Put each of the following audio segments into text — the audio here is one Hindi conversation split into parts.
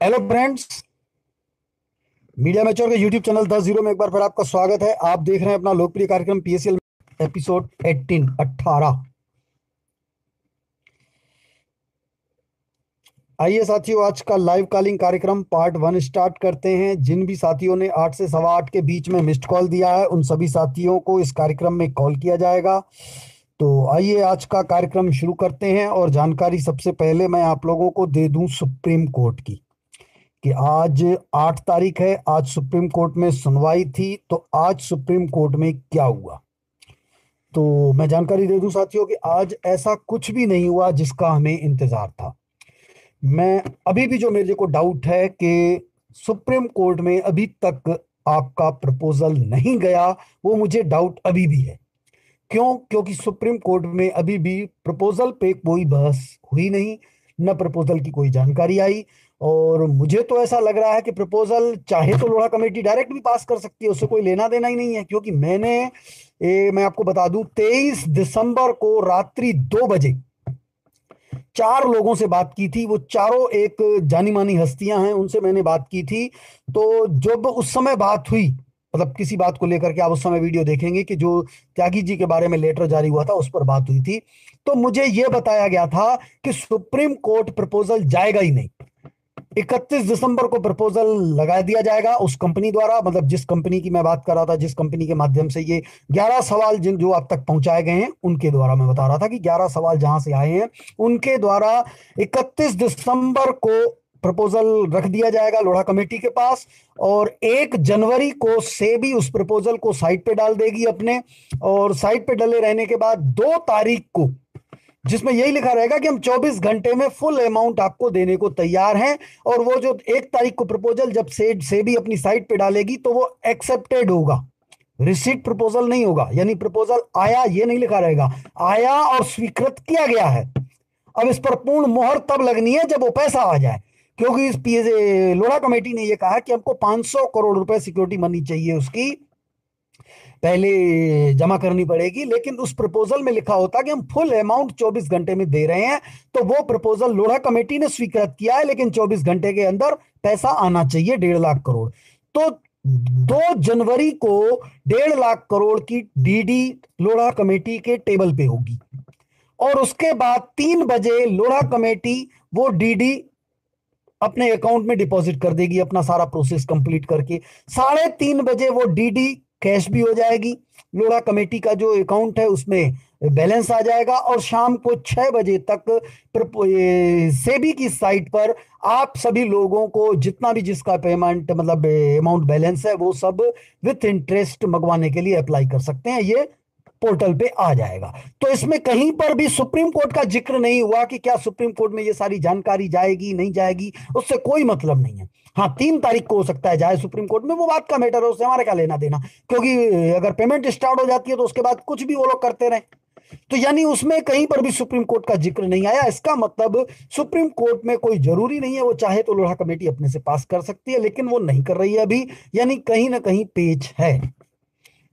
Hello friends. मीडिया मैच्योर के यूट्यूब चैनल 10 में एक बार फिर आपका स्वागत है। आप देख रहे हैं अपना लोकप्रिय कार्यक्रम पीएसएल एपिसोड 18। आइए साथियों, आज का लाइव कॉलिंग कार्यक्रम पार्ट 1 स्टार्ट करते हैं। जिन भी साथियों ने 8 से सवा 8 के बीच में मिस्ड कॉल दिया है, उन सभी साथियों को इस कार्यक्रम में कॉल किया जाएगा। तो आइए आज का कार्यक्रम शुरू करते हैं। और जानकारी सबसे पहले मैं आप लोगों को दे दूं सुप्रीम कोर्ट की, कि आज 8 तारीख है। आज सुप्रीम कोर्ट में सुनवाई थी। तो आज सुप्रीम कोर्ट में क्या हुआ, तो मैं जानकारी दे दूं साथियों कि आज ऐसा कुछ भी नहीं हुआ जिसका हमें इंतजार था। मैं अभी भी, जो मेरे को डाउट है कि सुप्रीम कोर्ट में अभी तक आपका प्रपोजल नहीं गया, वो मुझे डाउट अभी भी है। क्यों? क्योंकि सुप्रीम कोर्ट में अभी भी प्रपोजल पे कोई बहस हुई नहीं, न प्रपोजल की कोई जानकारी आई। और मुझे तो ऐसा लग रहा है कि प्रपोजल चाहे तो लोढ़ा कमेटी डायरेक्ट भी पास कर सकती है, उससे कोई लेना देना ही नहीं है। क्योंकि मैं आपको बता दूं, 23 दिसंबर को रात्रि 2 बजे 4 लोगों से बात की थी। वो चारों एक जानी मानी हस्तियां हैं, उनसे मैंने बात की थी। तो जब उस समय बात हुई, मतलब किसी बात को लेकर के, आप उस समय वीडियो देखेंगे कि जो त्यागी जी के बारे में लेटर जारी हुआ था, उस पर बात हुई थी। तो मुझे यह बताया गया था कि सुप्रीम कोर्ट प्रपोजल जाएगा ही नहीं। 31 दिसंबर को प्रपोजल लगा दिया जाएगा उस कंपनी द्वारा, मतलब जिस कंपनी की मैं बात कर रहा था, जिस कंपनी के माध्यम से ये 11 सवाल जिन जो आप तक पहुंचाए गए हैं, उनके द्वारा मैं बता रहा था कि 11 सवाल जहां से आए हैं, उनके द्वारा 31 दिसंबर को प्रपोजल रख दिया जाएगा लोढ़ा कमेटी के पास। और 1 जनवरी को सेबी उस प्रपोजल को साइट पे डाल देगी अपने। और साइट पे डले रहने के बाद 2 तारीख को, जिसमें यही लिखा रहेगा कि हम 24 घंटे में फुल अमाउंट आपको देने को तैयार हैं। और वो जो 1 तारीख को प्रपोजल जब सेबी अपनी साइट पे डालेगी, तो वो एक्सेप्टेड होगा, रिसीट प्रपोजल नहीं होगा। यानी प्रपोजल आया ये नहीं लिखा रहेगा, आया और स्वीकृत किया गया है। अब इस पर पूर्ण मोहर तब लगनी है जब वो पैसा आ जाए। क्योंकि इस लोढ़ा कमेटी ने ये कहा कि हमको 500 करोड़ रुपए सिक्योरिटी मनी चाहिए, उसकी पहले जमा करनी पड़ेगी। लेकिन उस प्रपोजल में लिखा होता कि हम फुल अमाउंट 24 घंटे में दे रहे हैं। तो वो प्रपोजल लोढ़ा कमेटी ने स्वीकृत किया है, लेकिन 24 घंटे के अंदर पैसा आना चाहिए 1.5 लाख करोड़। तो 2 जनवरी को 1.5 लाख करोड़ की डीडी लोढ़ा कमेटी के टेबल पे होगी। और उसके बाद 3 बजे लोढ़ा कमेटी वो डीडी अपने अकाउंट में डिपॉजिट कर देगी, अपना सारा प्रोसेस कंप्लीट करके। 3:30 बजे वो डीडी कैश भी हो जाएगी, लोढ़ा कमेटी का जो अकाउंट है उसमें बैलेंस आ जाएगा। और शाम को 6 बजे तक सेबी की साइट पर आप सभी लोगों को जितना भी जिसका पेमेंट, मतलब अमाउंट बैलेंस है, वो सब विथ इंटरेस्ट मंगवाने के लिए अप्लाई कर सकते हैं। ये पोर्टल पे आ जाएगा। तो इसमें कहीं पर भी सुप्रीम कोर्ट का जिक्र नहीं हुआ कि क्या सुप्रीम कोर्ट में ये सारी जानकारी जाएगी नहीं जाएगी, उससे कोई मतलब नहीं है। हाँ, 3 तारीख को हो सकता है जाए सुप्रीम कोर्ट में, वो बात का मैटर है, उससे हमारा क्या लेना देना। क्योंकि अगर पेमेंट स्टार्ट हो जाती है तो उसके बाद कुछ भी वो लोग करते रहे। तो यानी उसमें कहीं पर भी सुप्रीम कोर्ट का जिक्र नहीं आया। इसका मतलब सुप्रीम कोर्ट में कोई जरूरी नहीं है, वो चाहे तो लोढ़ा कमेटी अपने से पास कर सकती है, लेकिन वो नहीं कर रही है अभी। यानी कहीं ना कहीं पेच है।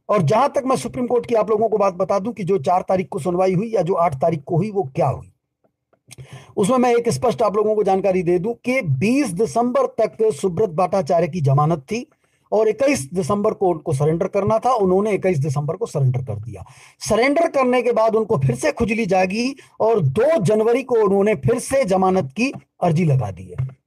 और जहां तक मैं सुप्रीम कोर्ट की आप लोगों को बात बता दूं कि जो 4 तारीख को सुनवाई हुई या जो 8 तारीख को हुई, वो क्या हुई, उसमें मैं एक स्पष्ट आप लोगों को जानकारी दे दूं कि 20 दिसंबर तक सुब्रत भट्टाचार्य की जमानत थी। और 21 दिसंबर को उनको सरेंडर करना था। उन्होंने 21 दिसंबर को सरेंडर कर दिया। सरेंडर करने के बाद उनको फिर से खुजली जागी और 2 जनवरी को उन्होंने फिर से जमानत की अर्जी लगा दी है।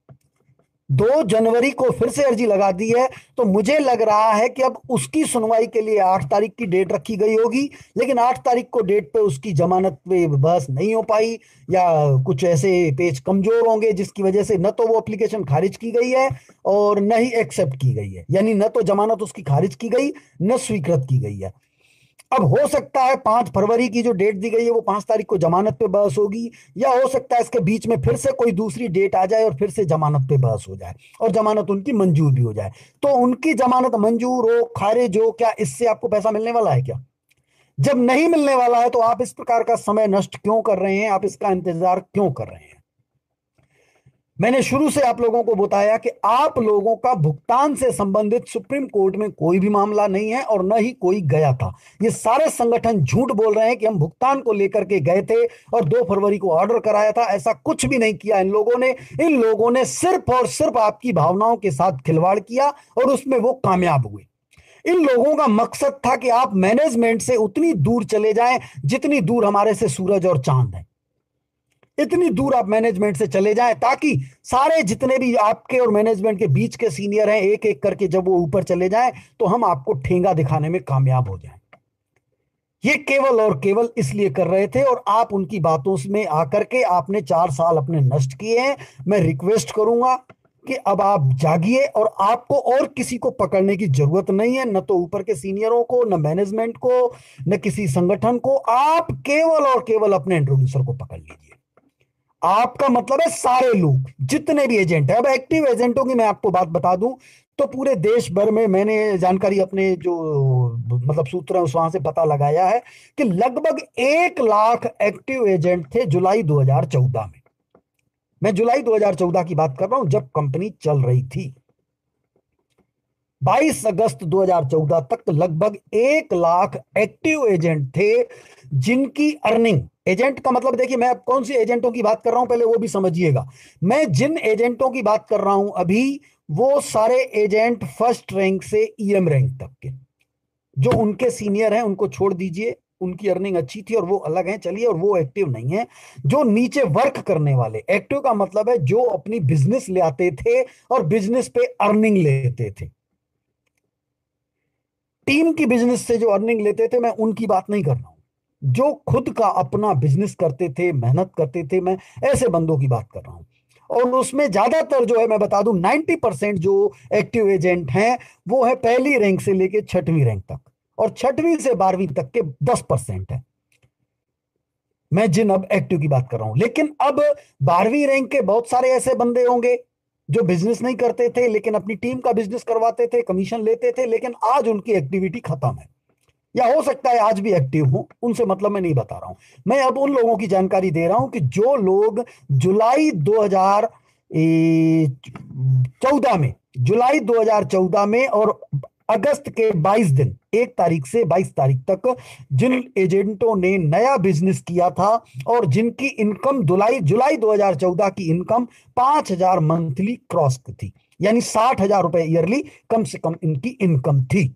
2 जनवरी को फिर से अर्जी लगा दी है। तो मुझे लग रहा है कि अब उसकी सुनवाई के लिए 8 तारीख की डेट रखी गई होगी। लेकिन 8 तारीख को डेट पे उसकी जमानत पे बहस नहीं हो पाई, या कुछ ऐसे पेज कमजोर होंगे जिसकी वजह से न तो वो एप्लीकेशन खारिज की गई है और न ही एक्सेप्ट की गई है। यानी न तो जमानत उसकी खारिज की गई, न स्वीकृत की गई है। अब हो सकता है 5 फरवरी की जो डेट दी गई है, वो 5 तारीख को जमानत पे बहस होगी, या हो सकता है इसके बीच में फिर से कोई दूसरी डेट आ जाए और फिर से जमानत पे बहस हो जाए और जमानत उनकी मंजूर भी हो जाए। तो उनकी जमानत मंजूर हो, खारिज हो, क्या इससे आपको पैसा मिलने वाला है क्या? जब नहीं मिलने वाला है तो आप इस प्रकार का समय नष्ट क्यों कर रहे हैं? आप इसका इंतजार क्यों कर रहे हैं? मैंने शुरू से आप लोगों को बताया कि आप लोगों का भुगतान से संबंधित सुप्रीम कोर्ट में कोई भी मामला नहीं है और न ही कोई गया था। ये सारे संगठन झूठ बोल रहे हैं कि हम भुगतान को लेकर के गए थे और 2 फरवरी को ऑर्डर कराया था। ऐसा कुछ भी नहीं किया इन लोगों ने। इन लोगों ने सिर्फ और सिर्फ आपकी भावनाओं के साथ खिलवाड़ किया और उसमें वो कामयाब हुए। इन लोगों का मकसद था कि आप मैनेजमेंट से उतनी दूर चले जाएं जितनी दूर हमारे से सूरज और चांद है। इतनी दूर आप मैनेजमेंट से चले जाएं ताकि सारे जितने भी आपके और मैनेजमेंट के बीच के सीनियर हैं, एक एक करके जब वो ऊपर चले जाएं तो हम आपको ठेंगा दिखाने में कामयाब हो जाएं। ये केवल और केवल इसलिए कर रहे थे और आप उनकी बातों में आकर के आपने 4 साल अपने नष्ट किए हैं। मैं रिक्वेस्ट करूंगा कि अब आप जागिए और आपको और किसी को पकड़ने की जरूरत नहीं है, न तो ऊपर के सीनियरों को, न मैनेजमेंट को, न किसी संगठन को। आप केवल और केवल अपने इंट्रोड्यूसर को पकड़ लीजिए। आपका मतलब है सारे लोग जितने भी एजेंट है। अब एक्टिव एजेंटों की मैं आपको बात बता दूं तो पूरे देश भर में मैंने जानकारी अपने जो मतलब सूत्र है उस वहां से पता लगाया है कि लगभग 1 लाख एक्टिव एजेंट थे जुलाई 2014 में। मैं जुलाई 2014 की बात कर रहा हूं जब कंपनी चल रही थी। 22 अगस्त 2014 तक लगभग 1 लाख एक्टिव एजेंट थे जिनकी अर्निंग, एजेंट का मतलब देखिए मैं कौन सी एजेंटों की बात कर रहा हूं पहले वो भी समझिएगा। मैं जिन एजेंटों की बात कर रहा हूं अभी वो सारे एजेंट फर्स्ट रैंक से ईएम रैंक तक के। जो उनके सीनियर हैं उनको छोड़ दीजिए, उनकी अर्निंग अच्छी थी और वो अलग हैं, चलिए, और वो एक्टिव नहीं है। जो नीचे वर्क करने वाले, एक्टिव का मतलब है जो अपनी बिजनेस ले आते थे और बिजनेस पे अर्निंग लेते थे। टीम की बिजनेस से जो अर्निंग लेते थे मैं उनकी बात नहीं कर रहा हूं। जो खुद का अपना बिजनेस करते थे, मेहनत करते थे, मैं ऐसे बंदों की बात कर रहा हूं। और उसमें ज्यादातर जो है मैं बता दूं 90% जो एक्टिव एजेंट हैं वो है पहली रैंक से लेके 6वीं रैंक तक, और 6वीं से 12वीं तक के 10% है। मैं जिन अब एक्टिव की बात कर रहा हूं। लेकिन अब 12वीं रैंक के बहुत सारे ऐसे बंदे होंगे जो बिजनेस नहीं करते थे लेकिन अपनी टीम का बिजनेस करवाते थे, कमीशन लेते थे, लेकिन आज उनकी एक्टिविटी खत्म है, या हो सकता है आज भी एक्टिव हो, उनसे मतलब मैं नहीं बता रहा हूं। मैं अब उन लोगों की जानकारी दे रहा हूं कि जो लोग जुलाई 2014 में, जुलाई 2014 में और अगस्त के 22 दिन, 1 तारीख से 22 तारीख तक जिन एजेंटों ने नया बिजनेस किया था और जिनकी इनकम जुलाई जुलाई 2014 की इनकम 5,000 मंथली क्रॉस थी, यानी 60,000 रुपए ईयरली कम से कम इनकी इनकम थी।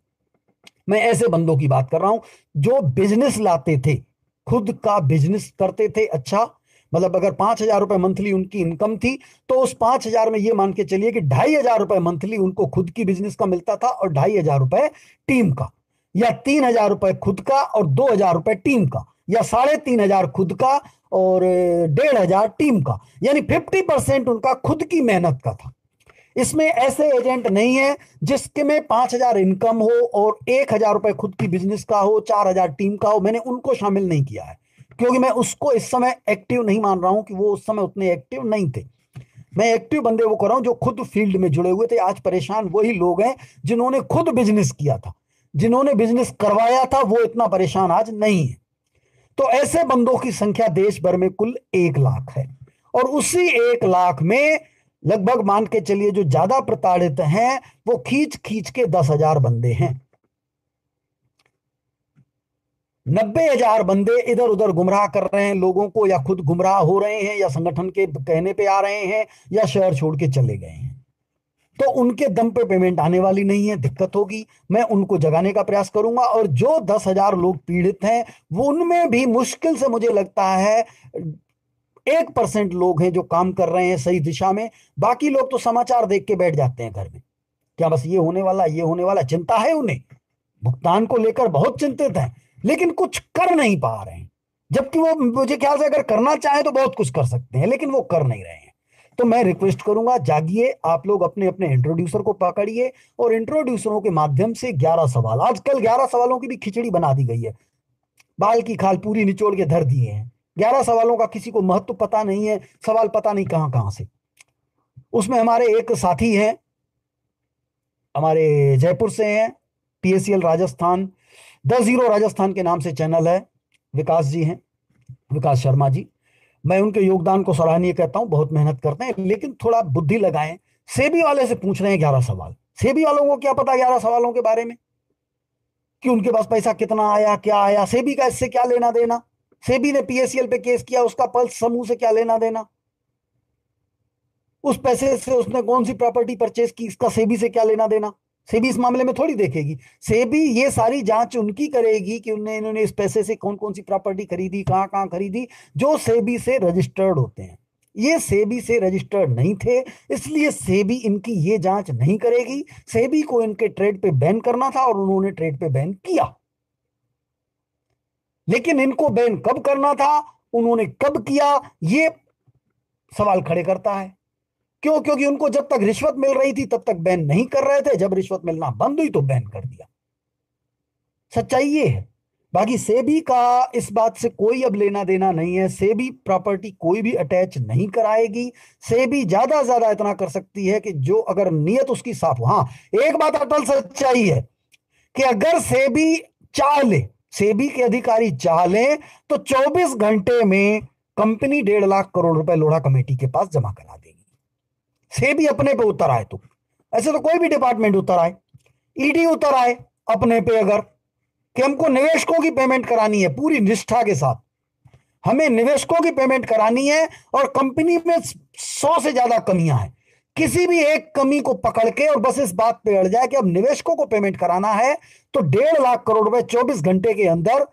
मैं ऐसे बंदों की बात कर रहा हूं जो बिजनेस लाते थे, खुद का बिजनेस करते थे। अच्छा, मतलब अगर 5,000 रुपए मंथली उनकी इनकम थी तो उस 5,000 में ये मान के चलिए कि 2,500 रुपए मंथली उनको खुद की बिजनेस का मिलता था और 2,500 रुपए टीम का, या 3,000 रुपए खुद का और 2,000 रुपए टीम का, या 3,500 खुद का और 1,500 टीम का, यानी 50% उनका खुद की मेहनत का था। इसमें ऐसे एजेंट नहीं है जिसके में 5,000 इनकम हो और 1,000 रुपए खुद की बिजनेस का हो, 4,000 टीम का हो। मैंने उनको शामिल नहीं किया है क्योंकि मैं उसको इस समय एक्टिव नहीं मान रहा हूं कि वो उस समय उतने एक्टिव नहीं थे। मैं एक्टिव बंदे वो कर रहा हूं जो खुद फील्ड में जुड़े हुए थे। आज परेशान वही लोग हैं जिन्होंने खुद बिजनेस किया था, जिन्होंने बिजनेस करवाया था, वो इतना परेशान आज नहीं है। तो ऐसे बंदों की संख्या देश भर में कुल 1 लाख है, और उसी 1 लाख में लगभग मान के चलिए जो ज्यादा प्रताड़ित हैं वो खींच खींच के 10,000 बंदे हैं। 90,000 बंदे इधर उधर गुमराह कर रहे हैं लोगों को, या खुद गुमराह हो रहे हैं, या संगठन के कहने पे आ रहे हैं, या शहर छोड़ के चले गए हैं। तो उनके दम पे पेमेंट आने वाली नहीं है, दिक्कत होगी। मैं उनको जगाने का प्रयास करूंगा। और जो 10,000 लोग पीड़ित हैं वो उनमें भी मुश्किल से मुझे लगता है 1% लोग हैं जो काम कर रहे हैं सही दिशा में। बाकी लोग तो समाचार देख के बैठ जाते हैं घर में, क्या बस ये होने वाला, ये होने वाला, चिंता है उन्हें, भुगतान को लेकर बहुत चिंतित हैं, लेकिन कुछ कर नहीं पा रहे हैं। जबकि वो मुझे ख्याल से अगर करना चाहे तो बहुत कुछ कर सकते हैं, लेकिन वो कर नहीं रहे हैं। तो मैं रिक्वेस्ट करूंगा, जागिए, आप लोग अपने अपने इंट्रोड्यूसर को पकड़िए और इंट्रोड्यूसरों के माध्यम से 11 सवाल, आजकल 11 सवालों की भी खिचड़ी बना दी गई है, बाल की खाल पूरी निचोड़ के धर दिए हैं। 11 सवालों का किसी को महत्व पता नहीं है, सवाल पता नहीं कहां कहां से। उसमें हमारे एक साथी हैं, हमारे जयपुर से हैं, पीएसएल राजस्थान, 10 जीरो राजस्थान के नाम से चैनल है, विकास जी हैं, विकास शर्मा जी। मैं उनके योगदान को सराहनीय कहता हूं, बहुत मेहनत करते हैं, लेकिन थोड़ा बुद्धि लगाएं। सेबी वाले से पूछ रहे हैं 11 सवाल। सेबी वालों को क्या पता 11 सवालों के बारे में, कि उनके पास पैसा कितना आया, क्या आया? सेबी का इससे क्या लेना देना? सेबी ने पीएससीएल पे केस किया, उसका पल्स समूह से क्या लेना देना? उस पैसे से उसने कौन सी प्रॉपर्टी परचेज की, इसका सेबी से क्या लेना देना? सेबी इस मामले में थोड़ी देखेगी। सेबी ये सारी जांच उनकी करेगी कि इन्होंने इस पैसे से कौन कौन सी प्रॉपर्टी खरीदी, कहां कहां खरीदी, जो सेबी से रजिस्टर्ड होते हैं। ये सेबी से रजिस्टर्ड नहीं थे, इसलिए सेबी इनकी ये जांच नहीं करेगी। सेबी को इनके ट्रेड पे बैन करना था और उन्होंने ट्रेड पे बैन किया। लेकिन इनको बैन कब करना था, उन्होंने कब किया, ये सवाल खड़े करता है। क्यों? क्योंकि उनको जब तक रिश्वत मिल रही थी तब तक बैन नहीं कर रहे थे, जब रिश्वत मिलना बंद हुई तो बैन कर दिया। सच्चाई ये है। बाकी सेबी का इस बात से कोई अब लेना देना नहीं है। सेबी प्रॉपर्टी कोई भी अटैच नहीं कराएगी। सेबी ज्यादा ज्यादा इतना कर सकती है कि जो अगर नियत उसकी साफ हो। हाँ, एक बात अटल सच्चाई है कि अगर सेबी चाह ले, सेबी के अधिकारी चाह ले, तो 24 घंटे में कंपनी 1.5 लाख करोड़ रुपए लोढ़ा कमेटी के पास जमा करा देगी। सेबी अपने पे उतर आए तो, ऐसे तो कोई भी डिपार्टमेंट उतर आए, ईडी उतर आए अपने पे, अगर कि हमको निवेशकों की पेमेंट करानी है पूरी निष्ठा के साथ, हमें निवेशकों की पेमेंट करानी है और कंपनी में 100 से ज्यादा कमियां हैं, किसी भी एक कमी को पकड़ के और बस इस बात पे अड़ जाए कि अब निवेशकों को पेमेंट कराना है, तो 1.5 लाख करोड़ रुपए 24 घंटे के अंदर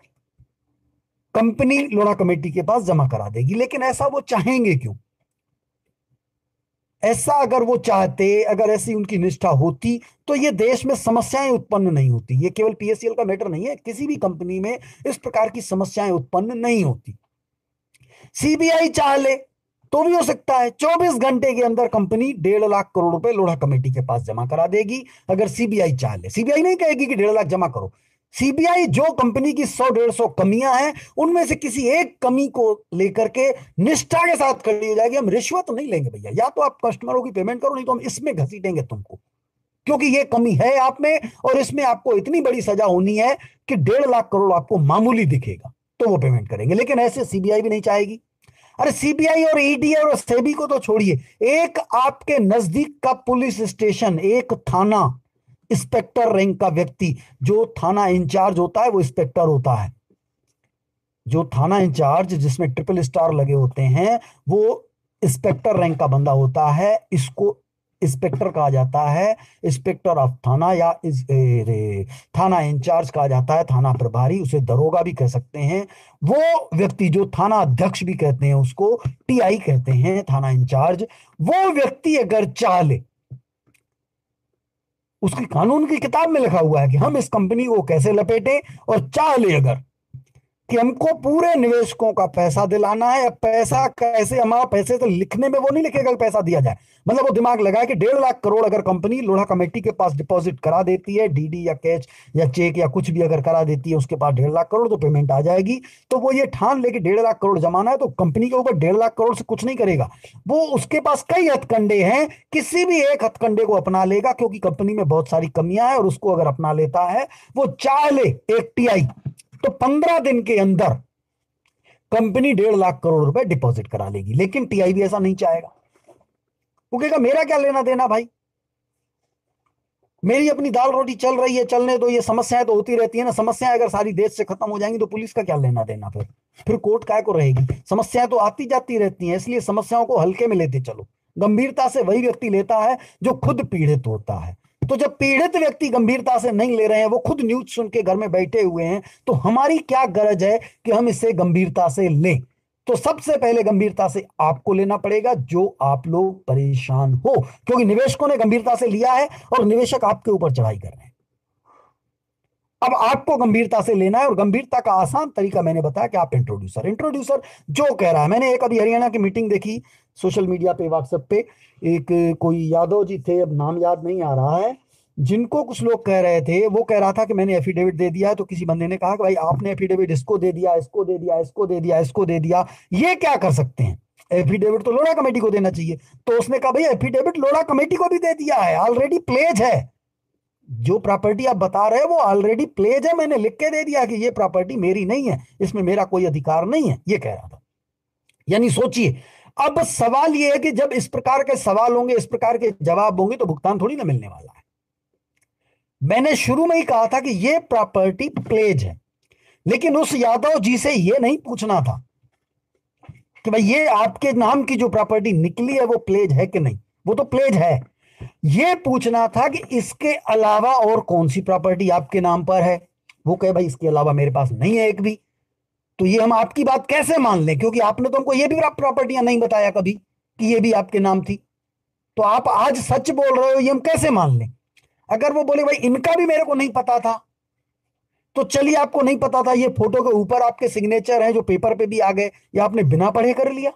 कंपनी लोढ़ा कमेटी के पास जमा करा देगी। लेकिन ऐसा वो चाहेंगे क्यों? ऐसा अगर वो चाहते, अगर ऐसी उनकी निष्ठा होती, तो ये देश में समस्याएं उत्पन्न नहीं होती। ये केवल पीएससीएल का मैटर नहीं है, किसी भी कंपनी में इस प्रकार की समस्याएं उत्पन्न नहीं होती। सीबीआई चाह ले तो भी हो सकता है, 24 घंटे के अंदर कंपनी 1.5 लाख करोड़ रुपए लोढ़ा कमेटी के पास जमा करा देगी, अगर सीबीआई चाह ले। सीबीआई नहीं कहेगी कि 1.5 लाख जमा करो। सीबीआई जो कंपनी की 100-150 कमियां हैं, उनमें से किसी एक कमी को लेकर के निष्ठा के साथ खड़ी हो जाएगी। हम रिश्वत नहीं लेंगे भैया, या तो आप कस्टमरों की पेमेंट करो, नहीं तो हम इसमें घसीटेंगे तुमको, क्योंकि ये कमी है आप में और इसमें आपको इतनी बड़ी सजा होनी है कि 1.5 लाख करोड़ आपको मामूली दिखेगा, तो वो पेमेंट करेंगे। लेकिन ऐसे सीबीआई भी नहीं चाहेगी। अरे सीबीआई और ईडी और सेबी को तो छोड़िए, एक आपके नजदीक का पुलिस स्टेशन, एक थाना इंस्पेक्टर रैंक का व्यक्ति, जो थाना इंचार्ज होता है वो इंस्पेक्टर होता है। जो थाना इंचार्ज जिसमें ट्रिपल स्टार लगे होते हैं, वो इंस्पेक्टर रैंक का बंदा होता है। इसको इंस्पेक्टर कहा जाता है, इंस्पेक्टर ऑफ थाना, या थाना इंचार्ज कहा जाता है, थाना प्रभारी, उसे दरोगा भी कह सकते हैं। वो व्यक्ति जो थाना अध्यक्ष भी कहते हैं, उसको टीआई कहते हैं, थाना इंचार्ज। वो व्यक्ति अगर चाह ले, उसकी कानून की किताब में लिखा हुआ है कि हम इस कंपनी को कैसे लपेटें, और चाह ले अगर कि हमको पूरे निवेशकों का पैसा दिलाना है, पैसा कैसे, हमारा पैसे तो लिखने में वो नहीं लिखेगा कि पैसा दिया जाए, मतलब वो दिमाग लगाए कि 1.5 लाख करोड़ अगर कंपनी लोढ़ा कमेटी के पास डिपॉजिट करा देती है, डीडी या कैश या चेक या कुछ भी अगर करा देती है, उसके पास 1.5 लाख करोड़ तो पेमेंट आ जाएगी। तो वो ये ठान ले कि 1.5 लाख करोड़ जमाना है, तो कंपनी के ऊपर 1.5 लाख करोड़ से कुछ नहीं करेगा। वो उसके पास कई हथकंडे हैं, किसी भी एक हथकंडे को अपना लेगा, क्योंकि कंपनी में बहुत सारी कमियां हैं, और उसको अगर अपना लेता है, वो चाह ले एक टीआई, तो 15 दिन के अंदर कंपनी 1.5 लाख करोड़ रुपए डिपॉजिट करा लेगी। लेकिन टीआई भी ऐसा नहीं चाहेगा। वो कहेगा मेरा क्या लेना देना भाई, मेरी अपनी दाल रोटी चल रही है, चलने दो, ये समस्याएं तो होती रहती है ना। समस्याएं अगर सारी देश से खत्म हो जाएंगी तो पुलिस का क्या लेना देना? फिर कोर्ट काय को रहेगी? समस्याएं तो आती जाती रहती हैं, इसलिए समस्याओं को हल्के में लेते चलो। गंभीरता से वही व्यक्ति लेता है जो खुद पीड़ित होता है। तो जब पीड़ित व्यक्ति गंभीरता से नहीं ले रहे हैं, वो खुद न्यूज सुन के घर में बैठे हुए हैं, तो हमारी क्या गरज है कि हम इसे गंभीरता से लें? तो सबसे पहले गंभीरता से आपको लेना पड़ेगा, जो आप लोग परेशान हो, क्योंकि निवेशकों ने गंभीरता से लिया है और निवेशक आपके ऊपर चढ़ाई कर रहे हैं। अब आपको गंभीरता से लेना है, और गंभीरता का आसान तरीका मैंने बताया कि आप इंट्रोड्यूसर जो कह रहा है। मैंने एक अभी हरियाणा की मीटिंग देखी सोशल मीडिया पे, व्हाट्सएप पे, एक कोई यादव जी थे, अब नाम याद नहीं आ रहा है, जिनको कुछ लोग कह रहे थे। वो कह रहा था कि मैंने एफिडेविट दे दिया है, तो किसी बंदे ने कहा कि भाई आपने एफिडेविट इसको दे दिया, इसको दे दिया, इसको दे दिया, इसको दे दिया, ये क्या कर सकते हैं? एफिडेविट तो लोढ़ा कमेटी को देना चाहिए। तो उसने कहा भाई एफिडेविट लोढ़ा कमेटी को भी दे दिया है, ऑलरेडी प्लेज है। जो प्रॉपर्टी आप बता रहे हो वो ऑलरेडी प्लेज है, मैंने लिख के दे दिया कि ये प्रॉपर्टी मेरी नहीं है, इसमें मेरा कोई अधिकार नहीं है, ये कह रहा था। यानी सोचिए, अब सवाल यह है कि जब इस प्रकार के सवाल होंगे, इस प्रकार के जवाब होंगे, तो भुगतान थोड़ी ना मिलने वाला है। मैंने शुरू में ही कहा था कि यह प्रॉपर्टी प्लेज है, लेकिन उस यादव जी से यह नहीं पूछना था कि भाई ये आपके नाम की जो प्रॉपर्टी निकली है वो प्लेज है कि नहीं। वो तो प्लेज है। यह पूछना था कि इसके अलावा और कौन सी प्रॉपर्टी आपके नाम पर है। वो कहे भाई इसके अलावा मेरे पास नहीं है एक भी। तो ये हम आपकी बात कैसे मान लें, क्योंकि आपने तो हमको ये भी प्रॉपर्टियां नहीं बताया कभी कि ये भी आपके नाम थी। तो आप आज सच बोल रहे हो, ये हम कैसे मान लें। अगर वो बोले भाई इनका भी मेरे को नहीं पता था, तो चलिए आपको नहीं पता था, ये फोटो के ऊपर आपके सिग्नेचर हैं जो पेपर पे भी आ गए, या आपने बिना पढ़े कर लिया।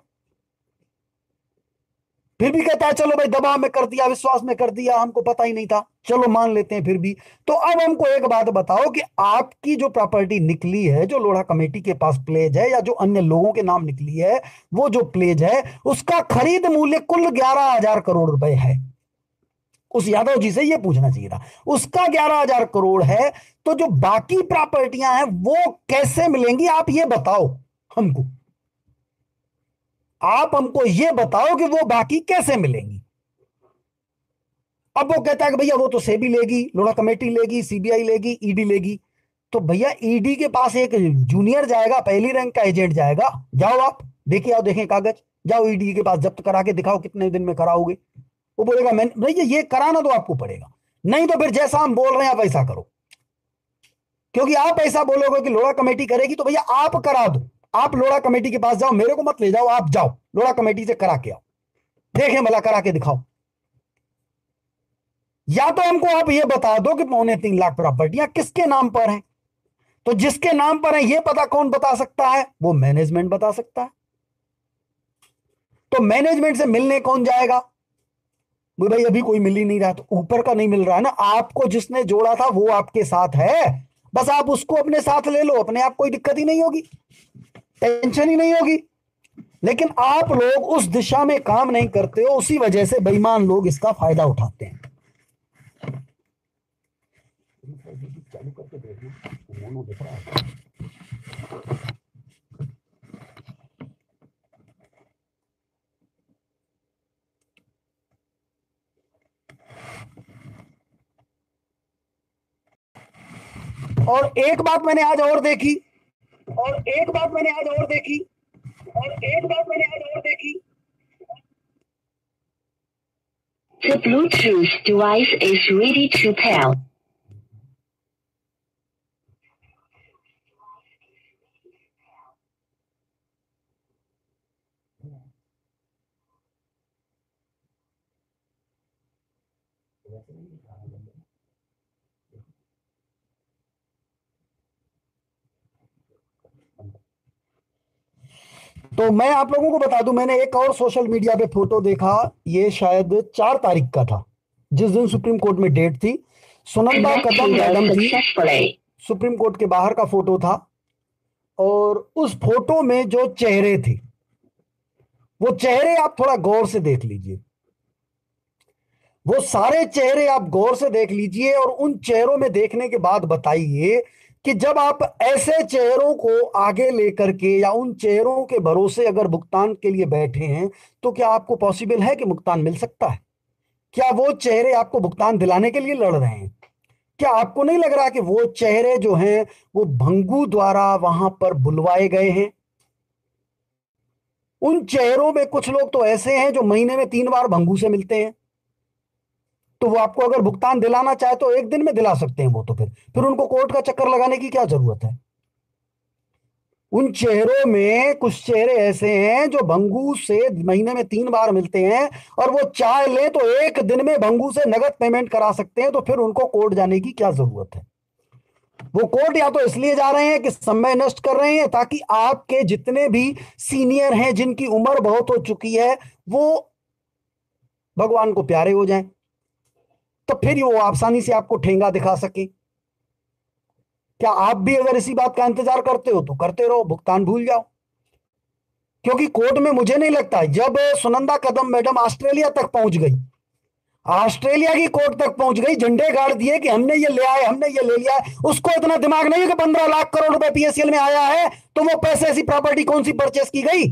फिर भी कहता है चलो भाई दबाव में कर दिया, विश्वास में कर दिया, हमको पता ही नहीं था, चलो मान लेते हैं फिर भी। तो अब हमको एक बात बताओ कि आपकी जो प्रॉपर्टी निकली है, जो लोढ़ा कमेटी के पास प्लेज है, या जो अन्य लोगों के नाम निकली है, वो जो प्लेज है उसका खरीद मूल्य कुल 11,000 करोड़ रुपए है। उस यादव जी से ये पूछना चाहिए था, उसका 11,000 करोड़ है, तो जो बाकी प्रॉपर्टियां हैं वो कैसे मिलेंगी, आप ये बताओ हमको। आप हमको ये बताओ कि वो बाकी कैसे मिलेंगी। अब वो कहता है कि भैया वो तो सेबी लेगी, लोढ़ा कमेटी लेगी, सीबीआई लेगी, ईडी लेगी। तो भैया ईडी के पास एक जूनियर जाएगा, पहली रैंक का एजेंट जाएगा, जाओ आप देखिए, आओ देखें कागज, जाओ ईडी के पास जब्त करा के दिखाओ कितने दिन में कराओगे। वो बोलेगा मैं भैया ये कराना तो आपको पड़ेगा, नहीं तो फिर जैसा हम बोल रहे हैं आप ऐसा करो। क्योंकि आप ऐसा बोलोगे कि लोढ़ा कमेटी करेगी, तो भैया आप करा दो। आप लोढ़ा कमेटी के पास जाओ, मेरे को मत ले जाओ, आप जाओ लोढ़ा कमेटी से करा के आओ, देखें भला करा के दिखाओ। या तो हमको आप ये बता दो कि 3.25 लाख प्रॉपर्टियां किसके नाम पर हैं। तो जिसके नाम पर है ये पता कौन बता सकता है, वो मैनेजमेंट बता सकता है। तो मैनेजमेंट से मिलने कौन जाएगा, भाई अभी कोई मिल ही नहीं रहा। तो ऊपर का नहीं मिल रहा है ना, आपको जिसने जोड़ा था वो आपके साथ है, बस आप उसको अपने साथ ले लो, अपने आप कोई दिक्कत ही नहीं होगी, टेंशन ही नहीं होगी। लेकिन आप लोग उस दिशा में काम नहीं करते हो, उसी वजह से बेईमान लोग इसका फायदा उठाते हैं। चालू करके देखना, दिख रहा है। और एक बात मैंने आज और देखी, और एक बात मैंने आज और देखी, और एक बात मैंने आज और देखी। The Bluetooth device is ready to pair. तो मैं आप लोगों को बता दूं, मैंने एक और सोशल मीडिया पे फोटो देखा, ये शायद 4 तारीख का था, जिस दिन सुप्रीम कोर्ट में डेट थी। सुनंदा कदम मैडम थी, सुप्रीम कोर्ट के बाहर का फोटो था। और उस फोटो में जो चेहरे थे, वो चेहरे आप थोड़ा गौर से देख लीजिए, वो सारे चेहरे आप गौर से देख लीजिए, और उन चेहरों में देखने के बाद बताइए कि जब आप ऐसे चेहरों को आगे लेकर के या उन चेहरों के भरोसे अगर भुगतान के लिए बैठे हैं, तो क्या आपको पॉसिबल है कि भुगतान मिल सकता है। क्या वो चेहरे आपको भुगतान दिलाने के लिए लड़ रहे हैं। क्या आपको नहीं लग रहा कि वो चेहरे जो हैं वो भंगू द्वारा वहां पर बुलवाए गए हैं। उन चेहरों में कुछ लोग तो ऐसे हैं जो महीने में 3 बार भंगू से मिलते हैं। तो वो आपको अगर भुगतान दिलाना चाहे तो एक दिन में दिला सकते हैं। वो तो फिर उनको कोर्ट का चक्कर लगाने की क्या जरूरत है। उन चेहरों में कुछ चेहरे ऐसे हैं जो भंगू से महीने में 3 बार मिलते हैं, और वो चाह ले तो एक दिन में भंगू से नगद पेमेंट करा सकते हैं। तो फिर उनको कोर्ट जाने की क्या जरूरत है। वो कोर्ट या तो इसलिए जा रहे हैं कि समय नष्ट कर रहे हैं, ताकि आपके जितने भी सीनियर हैं जिनकी उम्र बहुत हो चुकी है, वो भगवान को प्यारे हो जाएं, तो फिर वो आसानी से आपको ठेंगा दिखा सके। क्या आप भी अगर इसी बात का इंतजार करते हो तो करते रहो, भुगतान भूल जाओ। क्योंकि कोर्ट में मुझे नहीं लगता, जब सुनंदा कदम मैडम ऑस्ट्रेलिया तक पहुंच गई, ऑस्ट्रेलिया की कोर्ट तक पहुंच गई, झंडे गाड़ दिए कि हमने ये ले आए, हमने ये ले लिया है, उसको इतना दिमाग नहीं है कि 15 लाख करोड़ रुपए पीएसएल में आया है, तो वो पैसे ऐसी प्रॉपर्टी कौन सी परचेस की गई।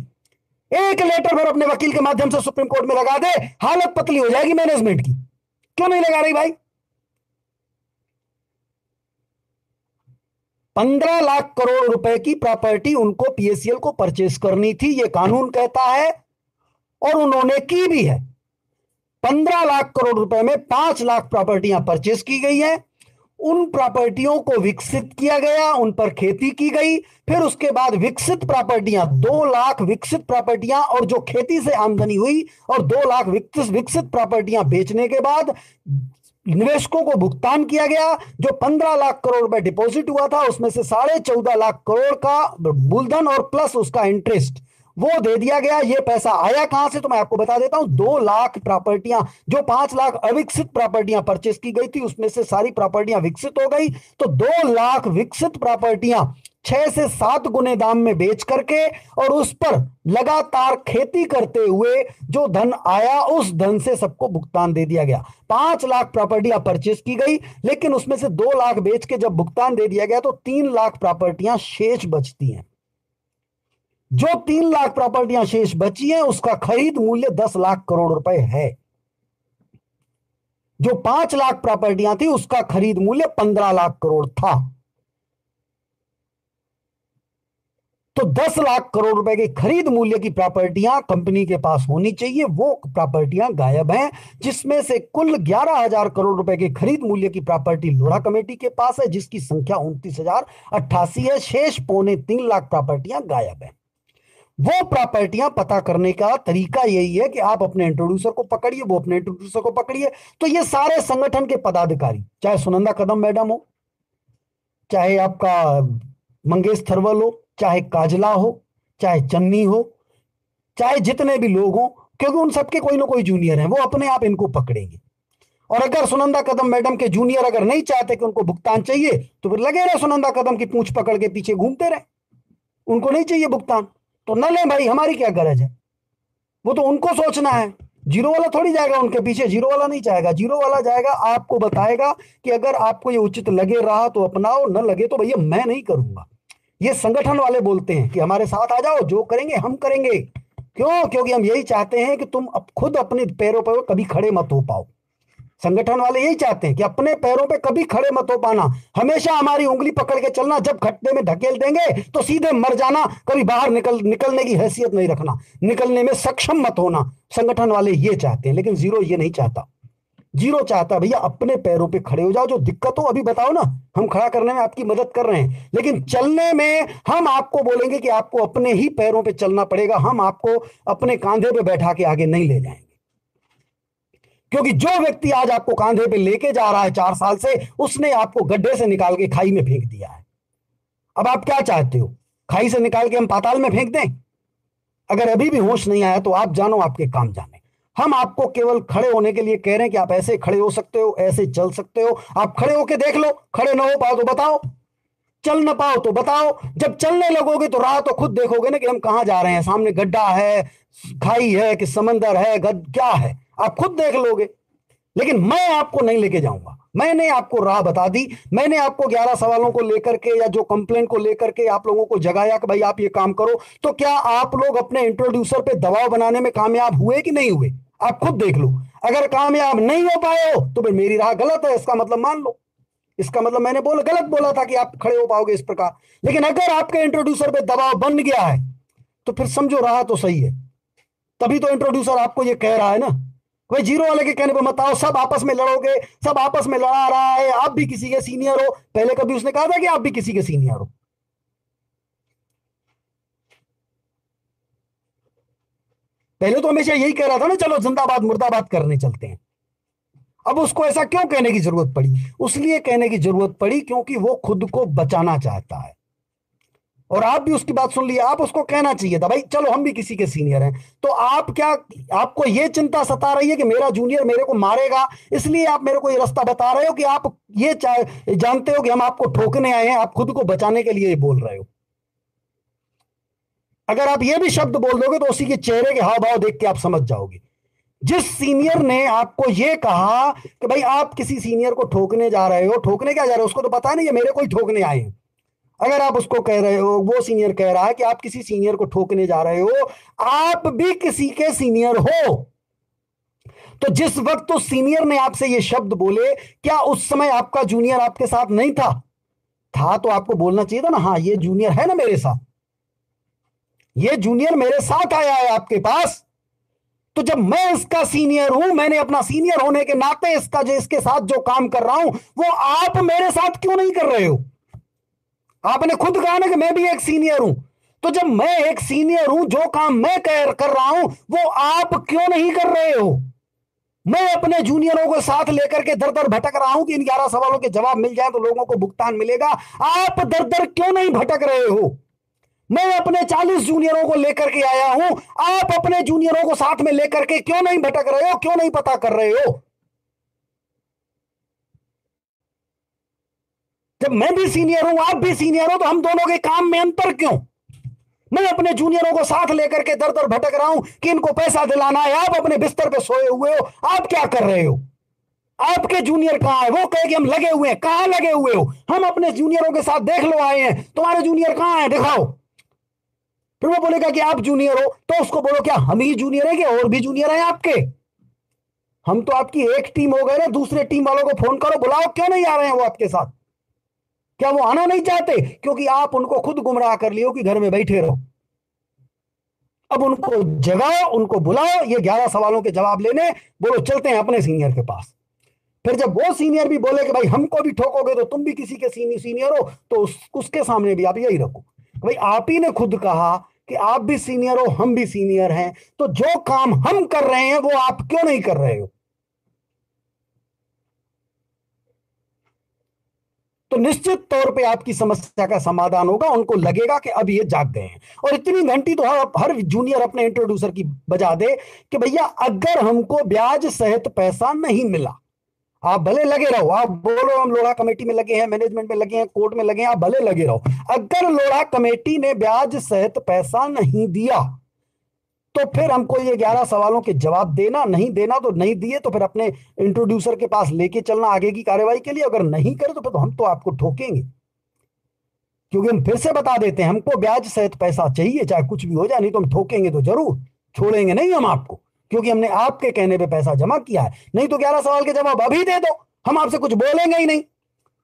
एक लेटर फिर अपने वकील के माध्यम से सुप्रीम कोर्ट में लगा दे, हालत पतली हो जाएगी मैनेजमेंट की। क्यों नहीं लगा रही भाई? 15 लाख करोड़ रुपए की प्रॉपर्टी उनको पीएससीएल को परचेस करनी थी, यह कानून कहता है, और उन्होंने की भी है। 15 लाख करोड़ रुपए में 5 लाख प्रॉपर्टियां परचेस की गई है। उन प्रॉपर्टियों को विकसित किया गया, उन पर खेती की गई। फिर उसके बाद विकसित प्रॉपर्टियां 2 लाख विकसित प्रॉपर्टियां, और जो खेती से आमदनी हुई, और 2 लाख विकसित प्रॉपर्टियां बेचने के बाद निवेशकों को भुगतान किया गया। जो 15 लाख करोड़ रुपए डिपॉजिट हुआ था, उसमें से 14.5 लाख करोड़ का मूलधन और प्लस उसका इंटरेस्ट वो दे दिया गया। ये पैसा आया कहां से, तो मैं आपको बता देता हूं। 2 लाख प्रॉपर्टियां, जो 5 लाख अविकसित प्रॉपर्टियां परचेस की गई थी, उसमें से सारी प्रॉपर्टियां विकसित हो गई। तो 2 लाख विकसित प्रॉपर्टियां 6 से 7 गुने दाम में बेच करके, और उस पर लगातार खेती करते हुए जो धन आया, उस धन से सबको भुगतान दे दिया गया। 5 लाख प्रॉपर्टियां परचेस की गई, लेकिन उसमें से 2 लाख बेच के जब भुगतान दे दिया गया, तो 3 लाख प्रॉपर्टियां शेष बचती हैं। जो 3 लाख प्रॉपर्टियां शेष बची हैं, उसका खरीद मूल्य 10 लाख करोड़ रुपए है। जो 5 लाख प्रॉपर्टियां थी, उसका खरीद मूल्य 15 लाख करोड़ था। तो 10 लाख करोड़ रुपए के खरीद मूल्य की प्रॉपर्टियां कंपनी के पास होनी चाहिए, वो प्रॉपर्टियां गायब हैं। जिसमें से कुल 11,000 करोड़ रुपए के खरीद मूल्य की प्रॉपर्टी लोढ़ा कमेटी के पास है, जिसकी संख्या 29,088 है। शेष 3.25 लाख प्रॉपर्टियां गायब है। वो प्रॉपर्टियां पता करने का तरीका यही है कि आप अपने इंट्रोड्यूसर को पकड़िए, वो अपने इंट्रोड्यूसर को पकड़िए। तो ये सारे संगठन के पदाधिकारी, चाहे सुनंदा कदम मैडम हो, चाहे आपका मंगेश थरवल हो, चाहे काजला हो, चाहे चन्नी हो, चाहे जितने भी लोग हों, क्योंकि उन सबके कोई ना कोई जूनियर है, वो अपने आप इनको पकड़ेंगे। और अगर सुनंदा कदम मैडम के जूनियर अगर नहीं चाहते कि उनको भुगतान चाहिए, तो फिर लगे रहे सुनंदा कदम की पूंछ पकड़ के पीछे घूमते रहे। उनको नहीं चाहिए भुगतान तो न ले भाई, हमारी क्या गरज है। वो तो उनको सोचना है। जीरो वाला थोड़ी जाएगा उनके पीछे, जीरो वाला नहीं जाएगा। जीरो वाला जाएगा, आपको बताएगा कि अगर आपको ये उचित लगे रहा तो अपनाओ, न लगे तो भैया मैं नहीं करूंगा। ये संगठन वाले बोलते हैं कि हमारे साथ आ जाओ, जो करेंगे हम करेंगे। क्यों? क्योंकि हम यही चाहते हैं कि तुम खुद अपने पैरों पर कभी खड़े मत हो पाओ। संगठन वाले यही चाहते हैं कि अपने पैरों पे कभी खड़े मत हो पाना, हमेशा हमारी उंगली पकड़ के चलना। जब खड्डे में धकेल देंगे तो सीधे मर जाना, कभी बाहर निकलने की हैसियत नहीं रखना, निकलने में सक्षम मत होना। संगठन वाले ये चाहते हैं, लेकिन जीरो ये नहीं चाहता। जीरो चाहता भैया अपने पैरों पे खड़े हो जाओ, जो दिक्कत हो अभी बताओ ना, हम खड़ा करने में आपकी मदद कर रहे हैं, लेकिन चलने में हम आपको बोलेंगे कि आपको अपने ही पैरों पे चलना पड़ेगा। हम आपको अपने कांधे पे बैठा के आगे नहीं ले जाएंगे। क्योंकि जो व्यक्ति आज आपको कांधे पे लेके जा रहा है 4 साल से, उसने आपको गड्ढे से निकाल के खाई में फेंक दिया है। अब आप क्या चाहते हो? खाई से निकाल के हम पाताल में फेंक दें? अगर अभी भी होश नहीं आया तो आप जानो, आपके काम जाने। हम आपको केवल खड़े होने के लिए कह रहे हैं कि आप ऐसे खड़े हो सकते हो, ऐसे चल सकते हो। आप खड़े होके देख लो, खड़े ना हो पाओ तो बताओ, चल ना पाओ तो बताओ। जब चलने लगोगे तो राह तो खुद देखोगे ना कि हम कहां जा रहे हैं। सामने गड्ढा है, खाई है कि समंदर है, क्या है, आप खुद देख लोगे। लेकिन मैं आपको नहीं लेके जाऊंगा। मैंने आपको राह बता दी। मैंने आपको 11 सवालों को लेकर के या जो कंप्लेन को लेकर के आप लोगों को जगाया कि भाई आप ये काम करो। तो क्या आप लोग अपने इंट्रोड्यूसर पे दबाव बनाने में कामयाब हुए कि नहीं हुए? आप खुद देख लो। अगर कामयाब नहीं हो पाए हो तो फिर मेरी राह गलत है, इसका मतलब मान लो। इसका मतलब मैंने गलत बोला था कि आप खड़े हो पाओगे इस प्रकार। लेकिन अगर आपके इंट्रोड्यूसर पे दबाव बन गया है तो फिर समझो रहा तो सही है। तभी तो इंट्रोड्यूसर आपको ये कह रहा है ना, भाई जीरो वाले के कहने पर मत आओ, सब आपस में लड़ोगे, सब आपस में लड़ा रहा है, आप भी किसी के सीनियर हो। पहले कभी उसने कहा था कि आप भी किसी के सीनियर हो? पहले तो हमेशा यही कह रहा था ना, चलो जिंदाबाद मुर्दाबाद करने चलते हैं। अब उसको ऐसा क्यों कहने की जरूरत पड़ी? उसलिए कहने की जरूरत पड़ी क्योंकि वो खुद को बचाना चाहता है। और आप भी उसकी बात सुन लिया। आप उसको कहना चाहिए था भाई चलो हम भी किसी के सीनियर हैं। तो आप क्या, आपको ये चिंता सता रही है कि मेरा जूनियर मेरे को मारेगा, इसलिए आप मेरे को ये रास्ता बता रहे हो कि आप ये जानते हो कि हम आपको ठोकने आए हैं, आप खुद को बचाने के लिए बोल रहे हो। अगर आप ये भी शब्द बोल दोगे तो उसी के चेहरे के हाव भाव देख के आप समझ जाओगे। जिस सीनियर ने आपको यह कहा कि भाई आप किसी सीनियर को ठोकने जा रहे हो, ठोकने क्या जा रहे हो, उसको तो पता नहीं है मेरे को ही ठोकने आए हैं। अगर आप उसको कह रहे हो, वो सीनियर कह रहा है कि आप किसी सीनियर को ठोकने जा रहे हो, आप भी किसी के सीनियर हो। तो जिस वक्त उस सीनियर ने आपसे ये शब्द बोले, क्या उस समय आपका जूनियर आपके साथ नहीं था? था तो आपको बोलना चाहिए था ना, हाँ ये जूनियर है ना मेरे साथ, ये जूनियर मेरे साथ आया है आपके पास। तो जब मैं इसका सीनियर हूं, मैंने अपना सीनियर होने के नाते इसका जो इसके साथ जो काम कर रहा हूं, वो आप मेरे साथ क्यों नहीं कर रहे हो? आपने खुद कहा ना कि मैं भी एक सीनियर हूं। तो जब मैं एक सीनियर हूं, जो काम मैं कर रहा हूं वो आप क्यों नहीं कर रहे हो? मैं अपने जूनियरों को साथ लेकर के दर दर भटक रहा हूं कि इन 11 सवालों के जवाब मिल जाए तो लोगों को भुगतान मिलेगा। आप दर दर क्यों नहीं भटक रहे हो? मैं अपने 40 जूनियरों को लेकर के आया हूं, आप अपने जूनियरों को साथ में लेकर के क्यों नहीं भटक रहे हो, क्यों नहीं पता कर रहे हो? जब मैं भी सीनियर हूं, आप भी सीनियर हो, तो हम दोनों के काम में अंतर क्यों? मैं अपने जूनियरों को साथ लेकर के दर दर भटक रहा हूं कि इनको पैसा दिलाना है, आप अपने बिस्तर पे सोए हुए हो, आप क्या कर रहे हो? आपके जूनियर कहां है? वो कहे कि हम लगे हुए हैं। कहां लगे हुए हो? हम अपने जूनियरों के साथ देख लो आए हैं, तुम्हारे जूनियर कहां है, दिखाओ। फिर वो बोलेगा कि आप जूनियर हो, तो उसको बोलो क्या हम ही जूनियर है कि और भी जूनियर है आपके? हम तो आपकी एक टीम हो गए ना, दूसरे टीम वालों को फोन करो, बुलाओ, क्यों नहीं आ रहे हैं वो आपके साथ? क्या वो आना नहीं चाहते? क्योंकि आप उनको खुद गुमराह कर लियो कि घर में बैठे रहो। अब उनको जगाओ, उनको बुलाओ, ये 11 सवालों के जवाब लेने, बोलो चलते हैं अपने सीनियर के पास। फिर जब वो सीनियर भी बोले कि भाई हमको भी ठोकोगे तो तुम भी किसी के सीनियर हो, तो उसके सामने भी आप यही रखो, भाई आप ही ने खुद कहा कि आप भी सीनियर हो, हम भी सीनियर हैं, तो जो काम हम कर रहे हैं वो आप क्यों नहीं कर रहे हो? तो निश्चित तौर पे आपकी समस्या का समाधान होगा। उनको लगेगा कि अब ये जाग गए हैं। और इतनी घंटी तो हर जूनियर अपने इंट्रोड्यूसर की बजा दे कि भैया अगर हमको ब्याज सहित पैसा नहीं मिला, आप भले लगे रहो, आप बोलो हम लोढ़ा कमेटी में लगे हैं, मैनेजमेंट में लगे हैं, कोर्ट में लगे हैं, आप भले लगे रहो, अगर लोढ़ा कमेटी ने ब्याज सहित पैसा नहीं दिया तो फिर हमको ये 11 सवालों के जवाब देना, नहीं देना तो नहीं दिए तो फिर अपने इंट्रोड्यूसर के पास लेके चलना आगे की कार्यवाही के लिए। अगर नहीं करे तो फिर तो हम तो आपको ठोकेंगे, क्योंकि हम फिर से बता देते हैं हमको ब्याज सहित पैसा चाहिए, चाहे कुछ भी हो जाए, नहीं तो हम ठोकेंगे तो जरूर, छोड़ेंगे नहीं हम आपको, क्योंकि हमने आपके कहने पे पैसा जमा किया है। नहीं तो 11 सवाल के जवाब अभी दे दो, हम आपसे कुछ बोलेंगे ही नहीं,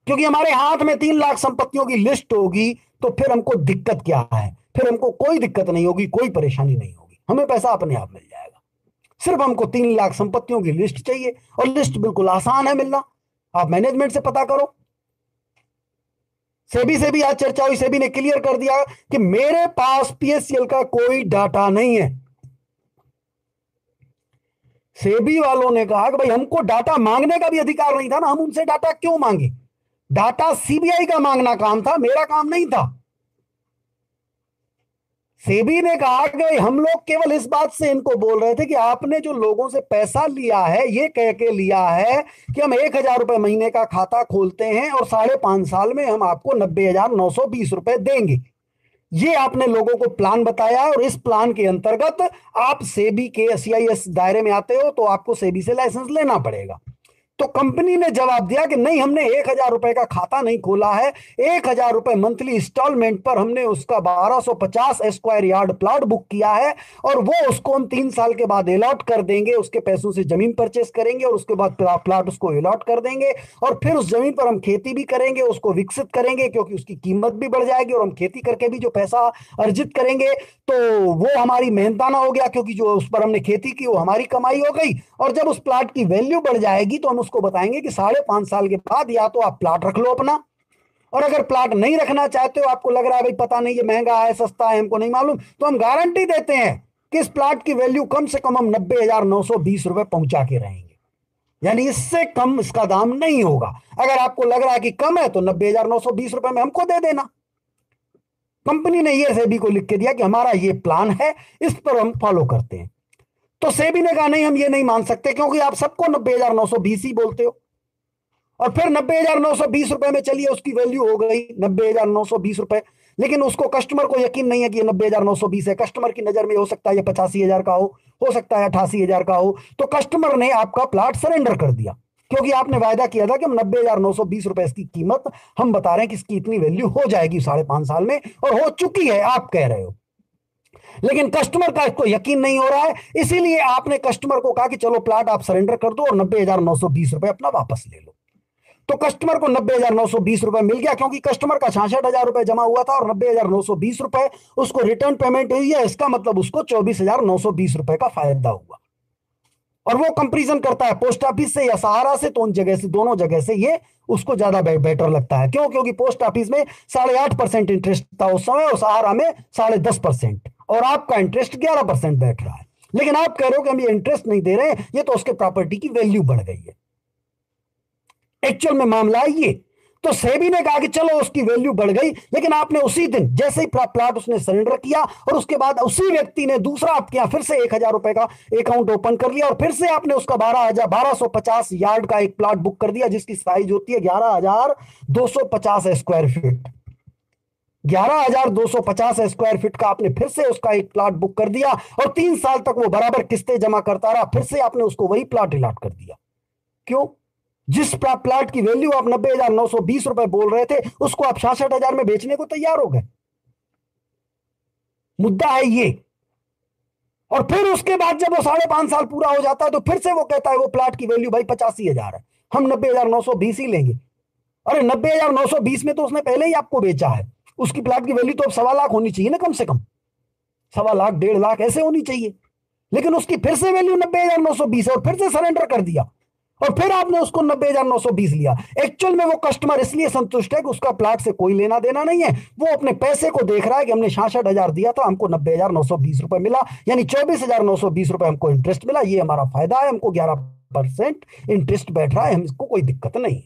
क्योंकि हमारे हाथ में 3 लाख संपत्तियों की लिस्ट होगी। तो फिर हमको दिक्कत क्या है? फिर हमको कोई दिक्कत नहीं होगी, कोई परेशानी नहीं होगी, हमें पैसा अपने आप मिल जाएगा। सिर्फ हमको 3 लाख संपत्तियों की लिस्ट चाहिए, और लिस्ट बिल्कुल आसान है मिलना, आप मैनेजमेंट से पता करो। सेबी से भी आज चर्चा हुई, सेबी ने क्लियर कर दिया कि मेरे पास पीएससीएल का कोई डाटा नहीं है। सेबी वालों ने कहा कि भाई हमको डाटा मांगने का भी अधिकार नहीं था ना, हम उनसे डाटा क्यों मांगे? डाटा सीबीआई का मांगना काम था, मेरा काम नहीं था। सेबी ने कहा कि हम लोग केवल इस बात से इनको बोल रहे थे कि आपने जो लोगों से पैसा लिया है, ये कह के लिया है कि हम 1,000 रुपए महीने का खाता खोलते हैं और 5.5 साल में हम आपको 90,920 रुपए देंगे। ये आपने लोगों को प्लान बताया, और इस प्लान के अंतर्गत आप सेबी के सीआईएस दायरे में आते हो तो आपको सेबी से लाइसेंस लेना पड़ेगा। तो कंपनी ने जवाब दिया कि नहीं, हमने 1,000 रुपए का खाता नहीं खोला है, 1,000 रुपए मंथली इंस्टॉलमेंट पर हमने उसका 1250 स्क्वायर यार्ड प्लॉट बुक किया है, और वो उसको हम 3 साल के बाद अलॉट कर देंगे, उसके पैसों से जमीन परचेस करेंगे और उसके बाद प्लॉट उसको अलॉट कर देंगे, और फिर उस जमीन पर हम खेती भी करेंगे, उसको विकसित करेंगे, क्योंकि उसकी कीमत भी बढ़ जाएगी, और हम खेती करके भी जो पैसा अर्जित करेंगे तो वो हमारी मेहनताना हो गया, क्योंकि जो उस पर हमने खेती की वो हमारी कमाई हो गई। और जब उस प्लॉट की वैल्यू बढ़ जाएगी तो हम उसको बताएंगे कि 5.5 साल के बाद या तो आप प्लॉट रख लो अपना, और अगर प्लॉट नहीं रखना चाहते हो, आपको लग रहा है भाई पता नहीं ये महंगा है सस्ता है हमको नहीं मालूम, तो हम गारंटी देते हैं कि इस प्लॉट की वैल्यू कम से कम हम 90,920 रुपए पहुंचा के रहेंगे, यानी इससे कम इसका दाम नहीं होगा। अगर आपको लग रहा है कि कम है तो 90,920 रुपए में हमको दे देना। कंपनी ने ये सेबी को लिख के दिया कि हमारा ये प्लान है, इस पर हम फॉलो करते हैं। तो सेबी ने कहा नहीं, हम ये नहीं मान सकते, क्योंकि आप सबको 90,920 ही बोलते हो, और फिर 90,920 रुपए में चलिए उसकी वैल्यू हो गई 90,920 रुपए, लेकिन उसको कस्टमर को यकीन नहीं है कि ये 90,920 है। कस्टमर की नजर में हो सकता है ये 85,000 का हो सकता है 88,000 का हो, तो कस्टमर ने आपका प्लॉट सरेंडर कर दिया, क्योंकि आपने वायदा किया था कि हम 90,920 रुपए इसकी कीमत, हम बता रहे हैं कि इसकी इतनी वैल्यू हो जाएगी 5.5 साल में, और हो चुकी है आप कह रहे हो, लेकिन कस्टमर का इसको यकीन नहीं हो रहा है। इसीलिए आपने कस्टमर को कहा कि चलो प्लाट आप सरेंडर कर दो और 90,920 रुपए अपना वापस ले लो। तो कस्टमर को 90,920 रुपए मिल गया, क्योंकि कस्टमर का 66,000 रुपए जमा हुआ था और 90,920 रुपए उसको रिटर्न पेमेंट हुई है। इसका मतलब उसको 24,920 रुपए का फायदा हुआ। और वो कंपेरिजन करता है पोस्ट ऑफिस से या सहारा से, तो उन जगह से, दोनों जगह से ये उसको ज्यादा बेटर लगता है। क्यों? क्योंकि पोस्ट ऑफिस में 8.5% इंटरेस्ट था उस समय, और सहारा में 10.5%, और आपका इंटरेस्ट 11% बैठ रहा है। लेकिन आप कह रहे हो कि हम ये इंटरेस्ट नहीं दे रहे हैं, ये तो उसके प्रॉपर्टी की वैल्यू बढ़ गई है। एक्चुअल में मामला है ये। तो सेबी ने कहा कि चलो उसकी वैल्यू बढ़ गई, लेकिन आपने उसी दिन जैसे ही प्लाट उसने सरेंडर किया, और उसके बाद उसी व्यक्ति ने दूसरा आपके यहां फिर से 1,000 रुपए का अकाउंट ओपन कर लिया, और फिर से आपने उसका 12,250 यार्ड का एक प्लाट बुक कर दिया, जिसकी साइज होती है 11,250 स्क्वायर फीट। 11,250 स्क्वायर फीट का आपने फिर से उसका एक प्लाट बुक कर दिया, और 3 साल तक वो बराबर किस्तें जमा करता रहा। फिर से आपने उसको वही प्लाट अलॉट कर दिया। क्यों? जिस प्लाट की वैल्यू आप 90,920 रुपए बोल रहे थे, उसको आप 66,000 में बेचने को तैयार हो गए। मुद्दा है ये। और फिर उसके बाद जब वो 5.5 साल पूरा हो जाता है, तो फिर से वो कहता है वो प्लाट की वैल्यू भाई 85,000 है, हम 90,920 ही लेंगे। अरे 90,920 में तो उसने पहले ही आपको बेचा है। उसकी प्लाट की वैल्यू तो अब 1.25 लाख होनी चाहिए ना, कम से कम 1.25 लाख, 1.5 लाख ऐसे होनी चाहिए। लेकिन उसकी फिर से वैल्यू 90,920 है, और फिर से सरेंडर कर दिया, और फिर आपने उसको 90,920 लिया। एक्चुअल में वो कस्टमर इसलिए संतुष्ट है कि उसका प्लाट से कोई लेना देना नहीं है, वो अपने पैसे को देख रहा है कि हमने 66,000 दिया था, हमको 90,920 रुपए मिला, यानी 24,920 रुपए हमको इंटरेस्ट मिला। ये हमारा फायदा है, हमको 11% इंटरेस्ट बैठ रहा है, हम इसको कोई दिक्कत नहीं।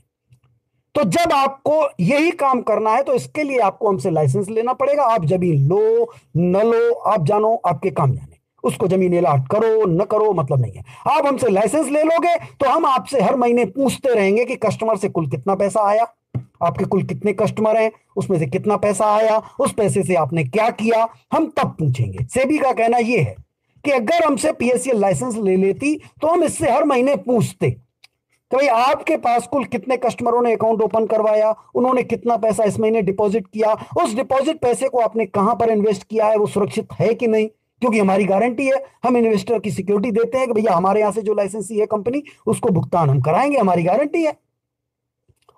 तो जब आपको यही काम करना है, तो इसके लिए आपको हमसे लाइसेंस लेना पड़ेगा। आप जमीन लो न लो, आप जानो, आपके काम जाने। उसको जमीन अलॉट करो न करो मतलब नहीं है। आप हमसे लाइसेंस ले लोगे तो हम आपसे हर महीने पूछते रहेंगे कि कस्टमर से कुल कितना पैसा आया, आपके कुल कितने कस्टमर हैं, उसमें से कितना पैसा आया, उस पैसे से आपने क्या किया, हम तब पूछेंगे। सेबी का कहना यह है कि अगर हमसे पीएससीएल लाइसेंस ले लेती तो हम इससे हर महीने पूछते तो भाई आपके पास कुल कितने कस्टमरों ने अकाउंट ओपन करवाया, उन्होंने कितना पैसा इस महीने डिपॉजिट किया, उस डिपॉजिट पैसे को आपने कहां पर इन्वेस्ट किया है, वो सुरक्षित है कि नहीं। क्योंकि हमारी गारंटी है, हम इन्वेस्टर की सिक्योरिटी देते हैं कि भैया हमारे यहां से जो लाइसेंसी है कंपनी, उसको भुगतान हम कराएंगे, हमारी गारंटी है,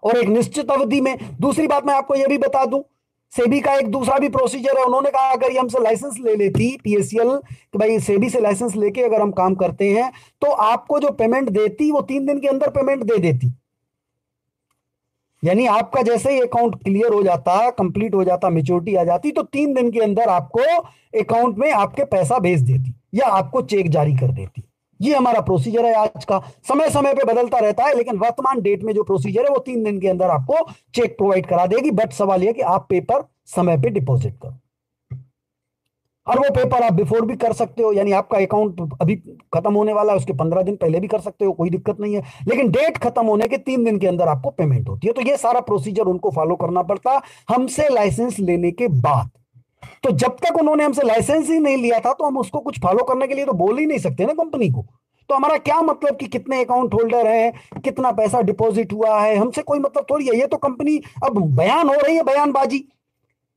और एक निश्चित अवधि में। दूसरी बात मैं आपको यह भी बता दूं, सेबी का एक दूसरा भी प्रोसीजर है। उन्होंने कहा अगर ये हमसे लाइसेंस ले लेती पीएससीएल, कि भाई सेबी से लाइसेंस लेके अगर हम काम करते हैं, तो आपको जो पेमेंट देती वो 3 दिन के अंदर पेमेंट दे देती। यानी आपका जैसे ही अकाउंट क्लियर हो जाता, कंप्लीट हो जाता, मैच्योरिटी आ जाती, तो 3 दिन के अंदर आपको अकाउंट में आपके पैसा भेज देती या आपको चेक जारी कर देती। ये हमारा प्रोसीजर है आज का। समय समय पे बदलता रहता है, लेकिन वर्तमान डेट में जो प्रोसीजर है वो 3 दिन के अंदर आपको चेक प्रोवाइड करा देगी। बट सवाल यह कि आप पेपर समय पे डिपॉजिट करो, और वो पेपर आप बिफोर भी कर सकते हो, यानी आपका अकाउंट अभी खत्म होने वाला है उसके 15 दिन पहले भी कर सकते हो, कोई दिक्कत नहीं है। लेकिन डेट खत्म होने के 3 दिन के अंदर आपको पेमेंट होती है। तो ये सारा प्रोसीजर उनको फॉलो करना पड़ता हमसे लाइसेंस लेने के बाद। तो जब तक उन्होंने हमसे लाइसेंस ही नहीं लिया था, तो हम उसको कुछ फॉलो करने के लिए तो बोल ही नहीं सकते ना कंपनी को। तो हमारा क्या मतलब कि कितने अकाउंट होल्डर हैं, कितना पैसा डिपॉजिट हुआ है, हमसे कोई मतलब थोड़ी है। ये तो कंपनी अब बयान हो रही है, बयानबाजी,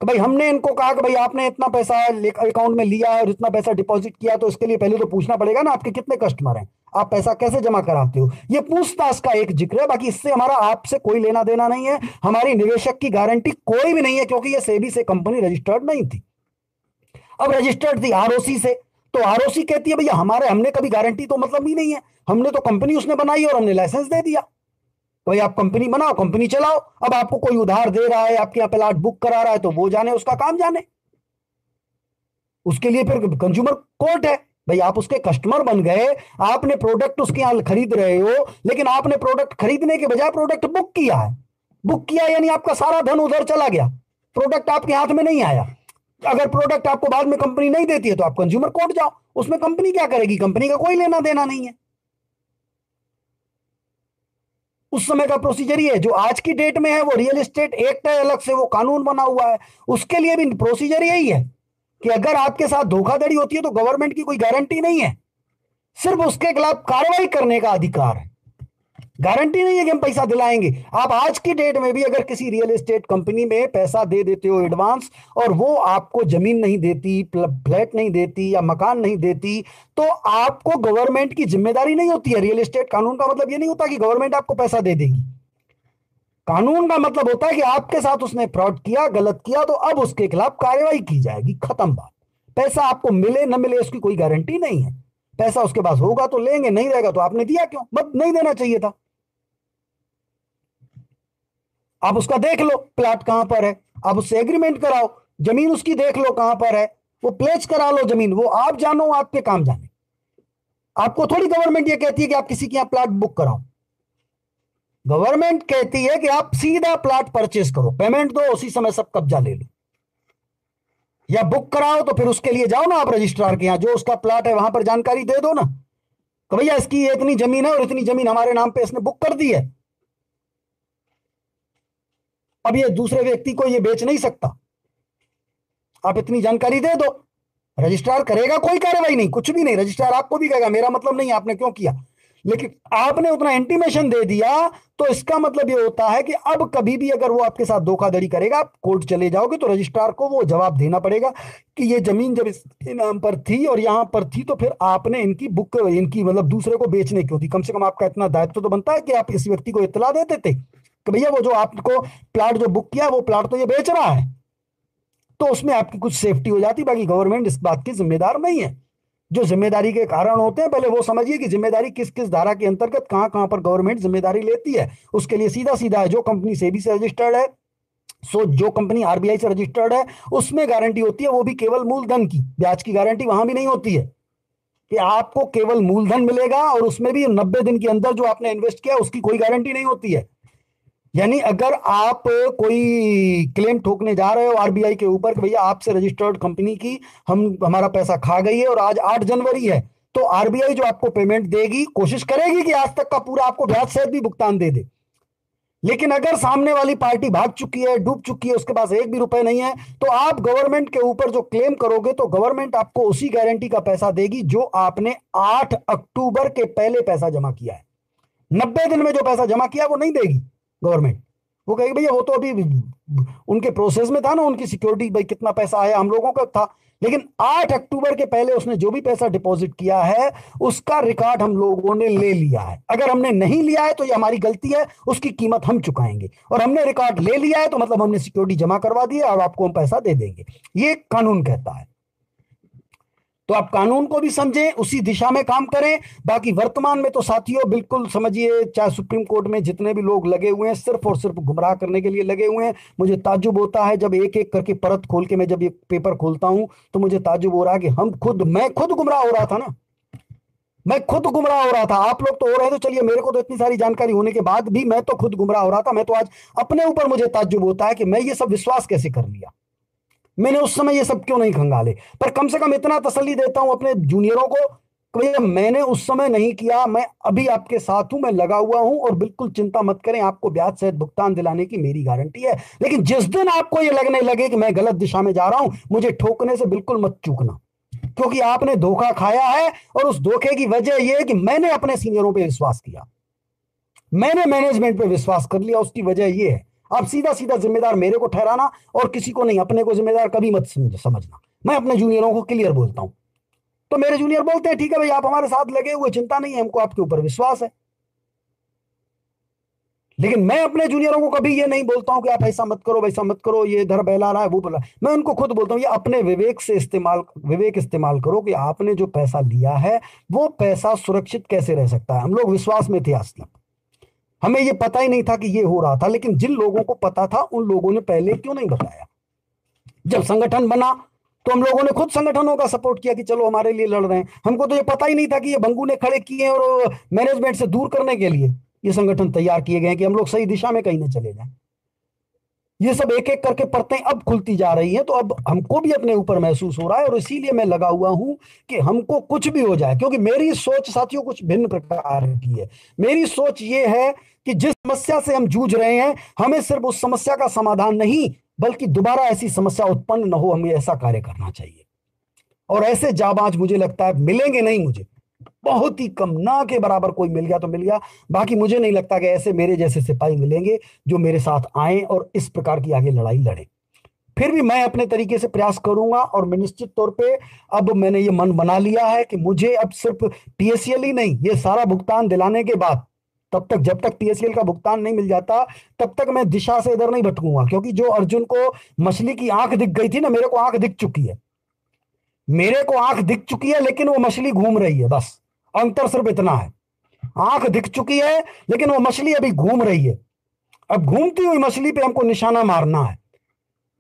कि भाई हमने इनको कहा कि भाई आपने इतना पैसा अकाउंट में लिया है और इतना पैसा डिपॉजिट किया, तो इसके लिए पहले तो पूछना पड़ेगा ना आपके कितने कस्टमर हैं, आप पैसा कैसे जमा कराते हो। ये पूछताछ का एक जिक्र है, बाकी इससे हमारा आपसे कोई लेना देना नहीं है। हमारी निवेशक की गारंटी कोई भी नहीं है, क्योंकि ये सेबी से कंपनी रजिस्टर्ड नहीं थी। अब रजिस्टर्ड थी आरओसी से, तो आरओसी कहती है भैया हमने कभी गारंटी तो मतलब ही नहीं है, हमने तो कंपनी उसने बनाई और हमने लाइसेंस दे दिया। भाई आप कंपनी बनाओ, कंपनी चलाओ। अब आपको कोई उधार दे रहा है, आपके यहाँ प्लाट बुक करा रहा है, तो वो जाने, उसका काम जाने। उसके लिए फिर कंज्यूमर कोर्ट है। भाई आप उसके कस्टमर बन गए, आपने प्रोडक्ट उसके यहाँ खरीद रहे हो, लेकिन आपने प्रोडक्ट खरीदने के बजाय प्रोडक्ट बुक किया है। बुक किया यानी आपका सारा धन उधर चला गया, प्रोडक्ट आपके हाथ में नहीं आया। अगर प्रोडक्ट आपको बाद में कंपनी नहीं देती है, तो आप कंज्यूमर कोर्ट जाओ। उसमें कंपनी क्या करेगी, कंपनी का कोई लेना देना नहीं है। उस समय का प्रोसीजर ही है। जो आज की डेट में है वो रियल एस्टेट एक्ट है, अलग से वो कानून बना हुआ है, उसके लिए भी प्रोसीजर यही है कि अगर आपके साथ धोखाधड़ी होती है तो गवर्नमेंट की कोई गारंटी नहीं है, सिर्फ उसके खिलाफ कार्रवाई करने का अधिकार है। गारंटी नहीं है कि हम पैसा दिलाएंगे। आप आज की डेट में भी अगर किसी रियल एस्टेट कंपनी में पैसा दे देते हो एडवांस, और वो आपको जमीन नहीं देती, फ्लैट नहीं देती या मकान नहीं देती, तो आपको गवर्नमेंट की जिम्मेदारी नहीं होती है। रियल एस्टेट कानून का मतलब ये नहीं होता कि गवर्नमेंट आपको पैसा दे देगी। कानून का मतलब होता है कि आपके साथ उसने फ्रॉड किया, गलत किया, तो अब उसके खिलाफ कार्रवाई की जाएगी, खत्म बात। पैसा आपको मिले न मिले उसकी कोई गारंटी नहीं है। पैसा उसके पास होगा तो लेंगे, नहीं रहेगा तो आपने दिया क्यों, मत नहीं देना चाहिए था। आप उसका देख लो प्लाट कहां पर है, आप उससे एग्रीमेंट कराओ, जमीन उसकी देख लो कहां पर है, वो प्लेस करा लो जमीन, वो आप जानो, आपके काम जाने। आपको थोड़ी गवर्नमेंट ये कहती है कि आप किसी के यहां प्लाट बुक कराओ। गवर्नमेंट कहती है कि आप सीधा प्लाट परचेस करो, पेमेंट दो, उसी समय सब कब्जा ले लो। या बुक कराओ तो फिर उसके लिए जाओ ना आप रजिस्ट्रार के यहां, जो उसका प्लाट है वहां पर जानकारी दे दो ना कि भैया इसकी इतनी जमीन है और इतनी जमीन हमारे नाम पे इसने बुक कर दी है, अब ये दूसरे व्यक्ति को ये बेच नहीं सकता, आप इतनी जानकारी दे दो। रजिस्ट्रार करेगा कोई कार्रवाई नहीं, कुछ भी नहीं, रजिस्ट्रार आपको भी कहेगा मेरा मतलब नहीं आपने क्यों किया, लेकिन आपने उतना इंटीमेशन दे दिया, तो इसका मतलब ये होता है कि अब कभी भी अगर वो आपके साथ धोखाधड़ी करेगा, आप कोर्ट चले जाओगे तो रजिस्ट्रार को वो जवाब देना पड़ेगा कि ये जमीन जब इसके नाम पर थी और यहां पर थी, तो फिर आपने इनकी बुक, इनकी मतलब दूसरे को बेचने क्यों थी। कम से कम आपका इतना दायित्व तो बनता है कि आप इस व्यक्ति को इत्तला दे देते कि भैया वो जो आपको प्लाट जो बुक किया वो प्लाट तो ये बेच रहा है, तो उसमें आपकी कुछ सेफ्टी हो जाती। बाकी गवर्नमेंट इस बात की जिम्मेदार नहीं है। जो जिम्मेदारी के कारण होते हैं पहले वो समझिए कि जिम्मेदारी किस किस धारा के अंतर्गत कहां कहां पर गवर्नमेंट जिम्मेदारी लेती है। उसके लिए सीधा सीधा है, जो कंपनी सेबी से रजिस्टर्ड है, जो कंपनी आरबीआई से रजिस्टर्ड है, उसमें गारंटी होती है, वो भी केवल मूलधन की, ब्याज की गारंटी वहां भी नहीं होती है कि आपको केवल मूलधन मिलेगा, और उसमें भी 90 दिन के अंदर जो आपने इन्वेस्ट किया उसकी कोई गारंटी नहीं होती है। यानी अगर आप कोई क्लेम ठोकने जा रहे हो आरबीआई के ऊपर कि भैया आपसे रजिस्टर्ड कंपनी की हमारा पैसा खा गई है और आज 8 जनवरी है, तो आरबीआई जो आपको पेमेंट देगी कोशिश करेगी कि आज तक का पूरा आपको ब्याज सहित भी भुगतान दे दे। लेकिन अगर सामने वाली पार्टी भाग चुकी है, डूब चुकी है, उसके पास एक भी रुपए नहीं है, तो आप गवर्नमेंट के ऊपर जो क्लेम करोगे तो गवर्नमेंट आपको उसी गारंटी का पैसा देगी जो आपने 8 अक्टूबर के पहले पैसा जमा किया है। 90 दिन में जो पैसा जमा किया वो नहीं देगी गवर्नमेंट। वो कहेगी भैया वो तो अभी उनके प्रोसेस में था ना, उनकी सिक्योरिटी भाई कितना पैसा आया हम लोगों का था, लेकिन 8 अक्टूबर के पहले उसने जो भी पैसा डिपॉजिट किया है उसका रिकॉर्ड हम लोगों ने ले लिया है। अगर हमने नहीं लिया है तो ये हमारी गलती है, उसकी कीमत हम चुकाएंगे, और हमने रिकॉर्ड ले लिया है तो मतलब हमने सिक्योरिटी जमा करवा दी है और आपको हम पैसा दे देंगे, ये कानून कहता है। तो आप कानून को भी समझें, उसी दिशा में काम करें। बाकी वर्तमान में तो साथियों बिल्कुल समझिए, चाहे सुप्रीम कोर्ट में जितने भी लोग लगे हुए हैं सिर्फ और सिर्फ गुमराह करने के लिए लगे हुए हैं। मुझे ताज्जुब होता है जब एक एक करके परत खोल के मैं जब ये पेपर खोलता हूं तो मुझे ताज्जुब हो रहा है कि मैं खुद गुमराह हो रहा था ना, मैं खुद गुमराह हो रहा था। आप लोग तो हो रहे थे, चलिए, मेरे को तो इतनी सारी जानकारी होने के बाद भी मैं तो खुद गुमराह हो रहा था। मैं तो आज अपने ऊपर मुझे ताज्जुब होता है कि मैं ये सब विश्वास कैसे कर लिया, मैंने उस समय ये सब क्यों नहीं खंगाले। पर कम से कम इतना तसल्ली देता हूं अपने जूनियरों को कि भैया मैंने उस समय नहीं किया, मैं अभी आपके साथ हूं, मैं लगा हुआ हूं, और बिल्कुल चिंता मत करें, आपको ब्याज सहित भुगतान दिलाने की मेरी गारंटी है। लेकिन जिस दिन आपको ये लगने लगे कि मैं गलत दिशा में जा रहा हूं, मुझे ठोकने से बिल्कुल मत चूकना, क्योंकि आपने धोखा खाया है, और उस धोखे की वजह यह है कि मैंने अपने सीनियरों पर विश्वास किया, मैंने मैनेजमेंट पे विश्वास कर लिया, उसकी वजह यह है। आप सीधा सीधा जिम्मेदार मेरे को ठहराना और किसी को नहीं, अपने को जिम्मेदार कभी मत समझना। मैं अपने जूनियरों को क्लियर बोलता हूं, तो मेरे जूनियर बोलते हैं ठीक है भाई आप हमारे साथ लगे हुए, चिंता नहीं है, हमको आपके ऊपर विश्वास है। लेकिन मैं अपने जूनियरों को कभी ये नहीं बोलता हूं कि आप ऐसा मत करो, वैसा मत करो, ये इधर बहला रहा है वो बोला। मैं उनको खुद बोलता हूं ये अपने विवेक इस्तेमाल करो कि आपने जो पैसा लिया है वो पैसा सुरक्षित कैसे रह सकता है। हम लोग विश्वास में थे आज तक, हमें ये पता ही नहीं था कि ये हो रहा था, लेकिन जिन लोगों को पता था उन लोगों ने पहले क्यों नहीं बताया। जब संगठन बना तो हम लोगों ने खुद संगठनों का सपोर्ट किया कि चलो हमारे लिए लड़ रहे हैं। हमको तो ये पता ही नहीं था कि ये बंगू ने खड़े किए और मैनेजमेंट से दूर करने के लिए ये संगठन तैयार किए गए कि हम लोग सही दिशा में कहीं न चले जाएं। ये सब एक एक करके परतें अब खुलती जा रही हैं, तो अब हमको भी अपने ऊपर महसूस हो रहा है, और इसीलिए मैं लगा हुआ हूं कि हमको कुछ भी हो जाए, क्योंकि मेरी सोच साथियों कुछ भिन्न प्रकार की है। मेरी सोच ये है कि जिस समस्या से हम जूझ रहे हैं, हमें सिर्फ उस समस्या का समाधान नहीं बल्कि दोबारा ऐसी समस्या उत्पन्न न हो, हमें ऐसा कार्य करना चाहिए। और ऐसे जाबाज मुझे लगता है मिलेंगे नहीं मुझे, बहुत ही कम, ना के बराबर कोई मिल गया तो मिल गया। बाकी मुझे नहीं लगता कि ऐसे मेरे जैसे सिपाही मिलेंगे जो मेरे साथ आए और इस प्रकार की आगे लड़ाई लड़े। फिर भी मैं अपने तरीके से प्रयास करूंगा, और मैं निश्चित तौर पे अब मैंने ये मन बना लिया है कि मुझे अब सिर्फ पीएससीएल ही नहीं, ये सारा भुगतान दिलाने के बाद, तब तक जब तक पीएससीएल का भुगतान नहीं मिल जाता तब तक मैं दिशा से इधर नहीं भटकूंगा। क्योंकि जो अर्जुन को मछली की आंख दिख गई थी ना, मेरे को आंख दिख चुकी है, मेरे को आंख दिख चुकी है, लेकिन वो मछली घूम रही है, बस अंतर सिर्फ इतना है। आंख दिख चुकी है लेकिन वो मछली अभी घूम रही है। अब घूमती हुई मछली पे हमको निशाना मारना है।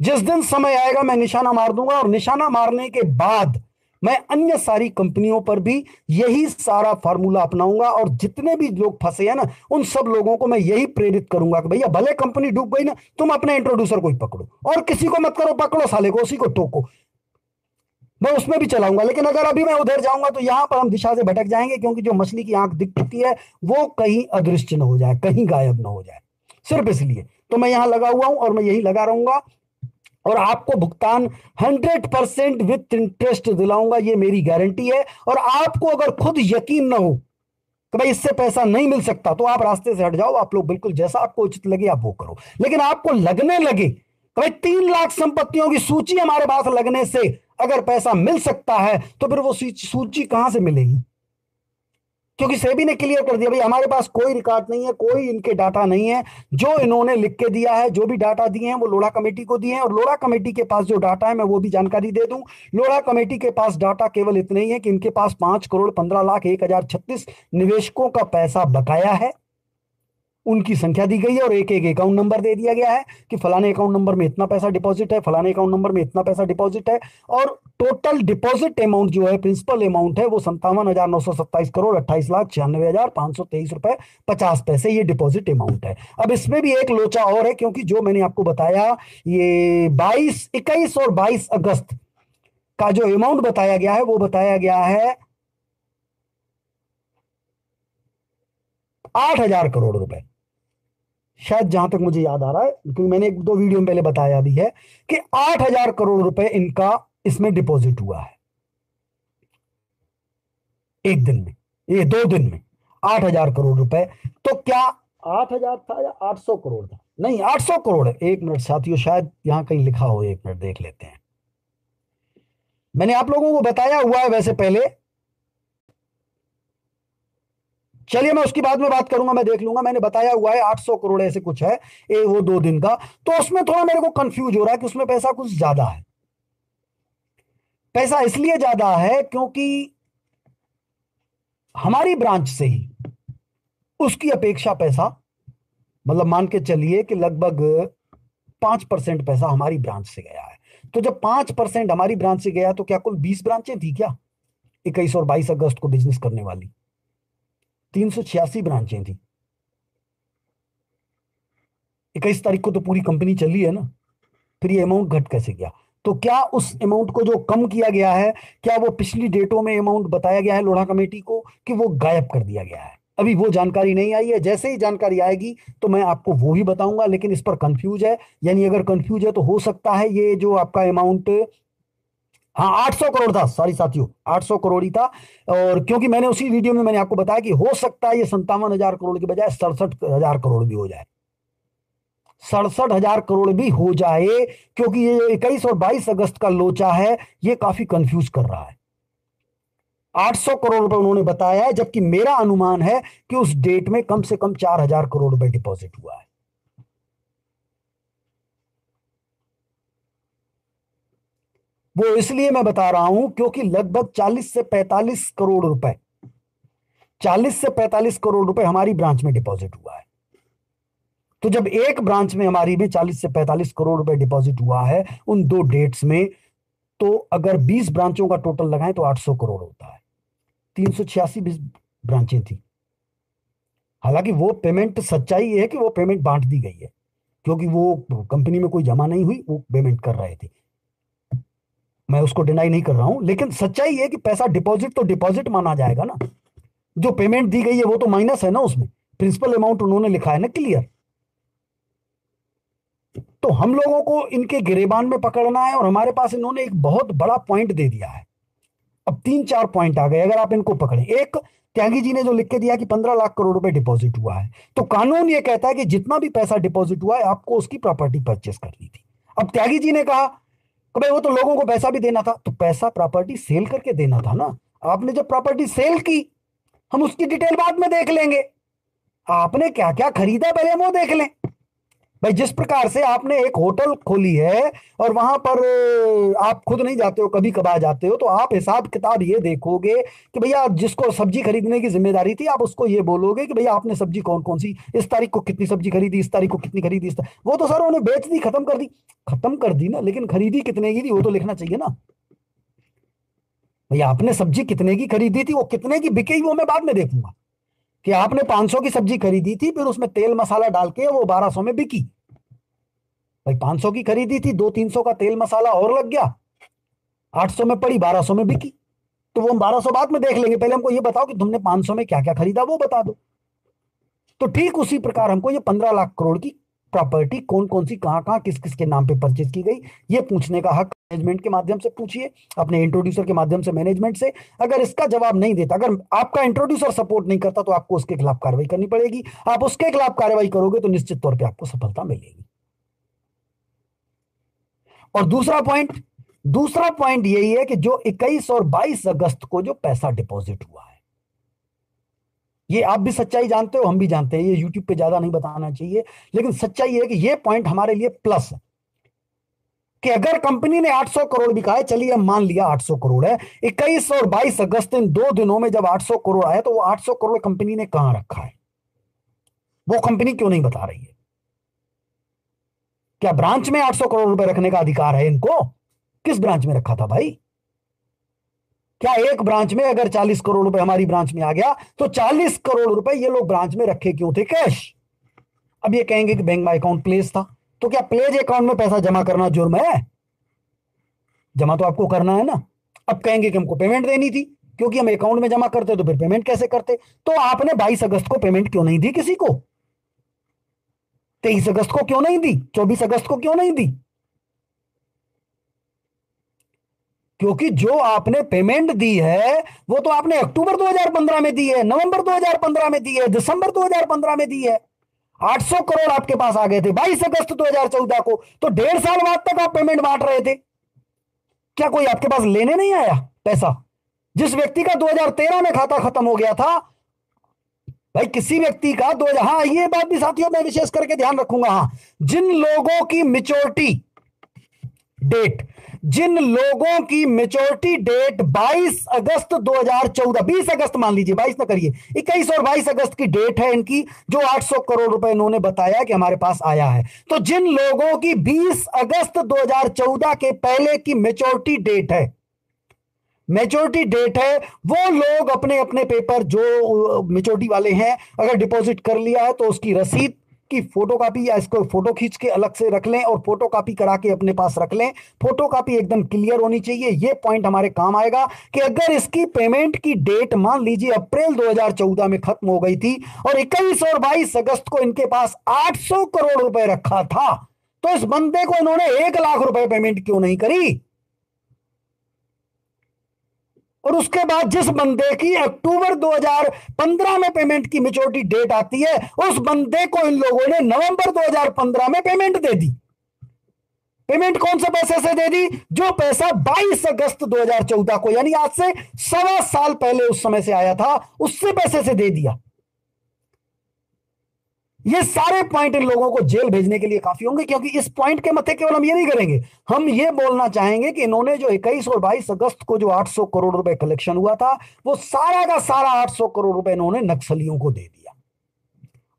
जिस दिन समय आएगा मैं निशाना मार दूंगा, और निशाना मारने के बाद मैं अन्य सारी कंपनियों पर भी यही सारा फार्मूला अपनाऊंगा, और जितने भी लोग फंसे हैं ना उन सब लोगों को मैं यही प्रेरित करूंगा कि भैया भले कंपनी डूब गई ना, तुम अपने इंट्रोड्यूसर को ही पकड़ो, और किसी को मत करो, पकड़ो साले को, उसी को टोको, मैं उसमें भी चलाऊंगा। लेकिन अगर अभी मैं उधर जाऊंगा तो यहां पर हम दिशा से भटक जाएंगे, क्योंकि जो मछली की आंख दिख चुकी है वो कहीं अदृश्य न हो जाए, कहीं गायब न हो जाए। सिर्फ इसलिए तो मैं यहां लगा हुआ हूं, और मैं यही लगा रहूंगा, और आपको भुगतान 100% विथ इंटरेस्ट दिलाऊंगा, ये मेरी गारंटी है। और आपको अगर खुद यकीन ना हो कि भाई इससे पैसा नहीं मिल सकता, तो आप रास्ते से हट जाओ, आप लोग बिल्कुल जैसा आपको उचित लगे आप वो करो। लेकिन आपको लगने लगे कि भाई 3 लाख संपत्तियों की सूची हमारे पास लगने से अगर पैसा मिल सकता है, तो फिर वो सूची कहां से मिलेगी? क्योंकि सेबी ने क्लियर कर दिया भाई हमारे पास कोई रिकॉर्ड नहीं है, कोई इनके डाटा नहीं है। जो इन्होंने लिख के दिया है, जो भी डाटा दिए हैं वो लोढ़ा कमेटी को दिए हैं, और लोढ़ा कमेटी के पास जो डाटा है मैं वो भी जानकारी दे दूं। लोढ़ा कमेटी के पास डाटा केवल इतने ही है कि इनके पास 5,15,01,036 निवेशकों का पैसा बकाया है, उनकी संख्या दी गई है, और एक एक अकाउंट नंबर दे दिया गया है कि फलाने अकाउंट नंबर में इतना पैसा डिपॉजिट है, फलाने अकाउंट नंबर में इतना पैसा डिपॉजिट है। और टोटल डिपॉजिट अमाउंट जो है, प्रिंसिपल अमाउंट है, वो 57,927 करोड़ 28,96,523 रुपए 50 पैसे, ये डिपॉजिट अमाउंट है। अब इसमें भी एक लोचा और है, क्योंकि जो मैंने आपको बताया ये 21 और 22 अगस्त का जो अमाउंट बताया गया है वो बताया गया है 8,000 करोड़ रुपए, शायद जहां तक मुझे याद आ रहा है, क्योंकि मैंने 1-2 वीडियो में पहले बताया भी है कि 8,000 करोड़ रुपए इनका इसमें डिपॉजिट हुआ है एक दिन में, ये 2 दिन में 8,000 करोड़ रुपए। तो क्या 8,000 था या 800 करोड़ था? नहीं, 800 करोड़ है। एक मिनट साथियों, शायद यहां कहीं लिखा हो, एक मिनट देख लेते हैं। मैंने आप लोगों को बताया हुआ है वैसे पहले, चलिए मैं उसकी बाद में बात करूंगा, मैं देख लूंगा। मैंने बताया हुआ है 800 करोड़ ऐसे कुछ है, वो 2 दिन का। तो उसमें थोड़ा मेरे को कंफ्यूज हो रहा है कि उसमें पैसा कुछ ज्यादा है। पैसा इसलिए ज्यादा है क्योंकि हमारी ब्रांच से ही उसकी अपेक्षा पैसा, मतलब मान के चलिए कि लगभग 5% पैसा हमारी ब्रांच से गया है। तो जब 5% हमारी ब्रांच से गया, तो क्या कुल 20 ब्रांचें थी क्या 21 और 22 अगस्त को बिजनेस करने वाली? 386 ब्रांचें थी। 21 तारीख को तो पूरी कंपनी चली है ना, फिर ये अमाउंट घट कैसे गया? तो क्या उस अमाउंट को जो कम किया गया है, क्या वो पिछली डेटों में अमाउंट बताया गया है लोढ़ा कमेटी को, कि वो गायब कर दिया गया है? अभी वो जानकारी नहीं आई है। जैसे ही जानकारी आएगी तो मैं आपको वो ही बताऊंगा। लेकिन इस पर कंफ्यूज है, यानी अगर कंफ्यूज है तो हो सकता है ये जो आपका अमाउंट, हाँ 800 करोड़ था, सॉरी साथियों 800 करोड़ ही था। और क्योंकि मैंने उसी वीडियो में मैंने आपको बताया कि हो सकता है ये 57,000 करोड़ के बजाय 67,000 करोड़ भी हो जाए, 67,000 करोड़ भी हो जाए, क्योंकि ये 21 और 22 अगस्त का लोचा है, ये काफी कंफ्यूज कर रहा है। 800 करोड़ रुपए उन्होंने बताया है, जबकि मेरा अनुमान है कि उस डेट में कम से कम 4,000 करोड़ रुपए डिपॉजिट हुआ है। वो इसलिए मैं बता रहा हूं क्योंकि लगभग 40 से 45 करोड़ रुपए, 40 से 45 करोड़ रुपए हमारी ब्रांच में डिपॉजिट हुआ है। तो जब एक ब्रांच में हमारी में 40 से 45 करोड़ रुपए डिपॉजिट हुआ है उन 2 डेट्स में, तो अगर 20 ब्रांचों का टोटल लगाएं तो 800 करोड़ होता है। 386 ब्रांचें थी। हालांकि वो पेमेंट, सच्चाई ये है कि वो पेमेंट बांट दी गई है, क्योंकि वो कंपनी में कोई जमा नहीं हुई, वो पेमेंट कर रहे थे, मैं उसको डिनाई नहीं कर रहा हूं। लेकिन सच्चाई है कि पैसा डिपॉजिट तो डिपॉजिट माना जाएगा ना, जो पेमेंट दी गई है वो तो माइनस है ना, उसमें प्रिंसिपल अमाउंट उन्होंने लिखा है ना क्लियर। तो हम लोगों को इनके गिरेबान में पकड़ना है, और हमारे पास इन्होंने एक बहुत बड़ा पॉइंट दे दिया है। अब 3-4 पॉइंट आ गए अगर आप इनको पकड़े। एक, त्यागी जी ने जो लिख के दिया कि 15 लाख करोड़ रुपए डिपॉजिट हुआ है, तो कानून ये कहता है कि जितना भी पैसा डिपॉजिट हुआ है आपको उसकी प्रॉपर्टी परचेस करनी थी। अब त्यागी जी ने कहा कि भाई वो तो लोगों को पैसा भी देना था, तो पैसा प्रॉपर्टी सेल करके देना था ना। आपने जब प्रॉपर्टी सेल की, हम उसकी डिटेल बाद में देख लेंगे, आपने क्या क्या खरीदा पहले हम वो देख लें। भाई जिस प्रकार से आपने एक होटल खोली है और वहां पर आप खुद नहीं जाते हो, कभी कभार जाते हो, तो आप हिसाब किताब ये देखोगे कि भैया जिसको सब्जी खरीदने की जिम्मेदारी थी, आप उसको ये बोलोगे कि भैया आपने सब्जी कौन कौन सी, इस तारीख को कितनी सब्जी खरीदी, इस तारीख को कितनी खरीदी, वो तो सर उन्होंने बेच दी, खत्म कर दी। खत्म कर दी ना, लेकिन खरीदी कितने की थी वो तो लिखना चाहिए ना। भैया आपने सब्जी कितने की खरीदी थी, वो कितने की बिकेगी वो मैं बाद में देखूंगा। कि आपने 500 की सब्जी खरीदी थी, फिर उसमें तेल मसाला डाल के वो 1200 में बिकी। भाई 500 की खरीदी थी, 200-300 का तेल मसाला और लग गया, 800 में पड़ी, 1200 में बिकी। तो वो हम 1200 बाद में देख लेंगे, पहले हमको ये बताओ कि तुमने 500 में क्या क्या खरीदा वो बता दो। तो ठीक उसी प्रकार हमको ये 15 लाख करोड़ की प्रॉपर्टी कौन कौन सी, कहां कहां, किस किस के नाम पे परचेज की गई, ये पूछने का हक मैनेजमेंट के माध्यम से पूछिए, अपने इंट्रोड्यूसर के माध्यम से मैनेजमेंट से। अगर इसका जवाब नहीं देता, अगर आपका इंट्रोड्यूसर सपोर्ट नहीं करता, तो आपको उसके खिलाफ कार्रवाई करनी पड़ेगी। आप उसके खिलाफ कार्रवाई करोगे तो निश्चित तौर पर आपको सफलता मिलेगी। और दूसरा पॉइंट यही है कि जो 21 और 22 अगस्त को जो पैसा डिपॉजिट हुआ है, ये आप भी सच्चाई जानते हो, हम भी जानते हैं, ये यूट्यूब पे ज्यादा नहीं बताना चाहिए, लेकिन सच्चाई है कि ये पॉइंट हमारे लिए प्लस है कि अगर कंपनी ने 800 करोड़ बिका है, चलिए हम मान लिया 800 करोड़ है, 21 और 22 अगस्त इन 2 दिनों में जब 800 करोड़ आया, तो वो 800 करोड़ कंपनी ने कहां रखा है, वो कंपनी क्यों नहीं बता रही है? क्या ब्रांच में 800 करोड़ रुपए रखने का अधिकार है इनको? किस ब्रांच में रखा था भाई? क्या एक ब्रांच में अगर 40 करोड़ रुपए हमारी ब्रांच में आ गया, तो 40 करोड़ रुपए ये लोग ब्रांच में रखे क्यों थे कैश? अब ये कहेंगे कि बैंक में अकाउंट प्लेस था, तो क्या प्लेज अकाउंट में पैसा जमा करना जुर्म है? जमा तो आपको करना है ना। अब कहेंगे कि हमको पेमेंट देनी थी, क्योंकि हम अकाउंट में जमा करते तो फिर पेमेंट कैसे करते? तो आपने 22 अगस्त को पेमेंट क्यों नहीं दी किसी को? 23 अगस्त को क्यों नहीं दी? 24 अगस्त को क्यों नहीं दी? क्योंकि जो आपने पेमेंट दी है वो तो आपने अक्टूबर 2015 में दी है, नवंबर 2015 में दी है, दिसंबर 2015 में दी है। 800 करोड़ आपके पास आ गए थे 22 अगस्त 2014 को, तो 1.5 साल बाद तक आप पेमेंट बांट रहे थे। क्या कोई आपके पास लेने नहीं आया पैसा? जिस व्यक्ति का 2013 में खाता खत्म हो गया था, भाई किसी व्यक्ति का 2000, हाँ ये बात भी साथियों मैं विशेष करके ध्यान रखूंगा, हाँ जिन लोगों की मेच्योरिटी डेट 22 अगस्त 2014, 20 अगस्त मान लीजिए, 22 ना करिए, 21 और 22 अगस्त की डेट है इनकी, जो 800 करोड़ रुपए इन्होंने बताया कि हमारे पास आया है। तो जिन लोगों की 20 अगस्त 2014 के पहले की मेच्योरिटी डेट है, वो लोग अपने अपने पेपर जो मेच्योरिटी वाले हैं, अगर डिपॉजिट कर लिया है तो उसकी रसीद की फोटोकॉपी या इसको फोटो खींच के अलग से रख लें और फोटोकॉपी करा के अपने पास रख लें। फोटोकॉपी एकदम क्लियर होनी चाहिए। ये पॉइंट हमारे काम आएगा कि अगर इसकी पेमेंट की डेट मान लीजिए अप्रैल 2014 में खत्म हो गई थी और 21 और 22 अगस्त को इनके पास 800 करोड़ रुपए रखा था, तो इस बंदे को इन्होंने 1 लाख रुपए पेमेंट क्यों नहीं करी? और उसके बाद जिस बंदे की अक्टूबर 2015 में पेमेंट की मेच्योरिटी डेट आती है, उस बंदे को इन लोगों ने नवंबर 2015 में पेमेंट दे दी। पेमेंट कौन से पैसे से दे दी? जो पैसा 22 अगस्त 2014 को, यानी आज से 1.25 साल पहले उस समय से आया था, उससे पैसे से दे दिया। ये सारे पॉइंट इन लोगों को जेल भेजने के लिए काफी होंगे, क्योंकि इस पॉइंट के मथे केवल हम ये नहीं करेंगे, हम ये बोलना चाहेंगे कि इन्होंने जो 21 और 22 अगस्त को जो 800 करोड़ रुपए कलेक्शन हुआ था, वो सारा का सारा 800 करोड़ रुपए इन्होंने नक्सलियों को दे दिया।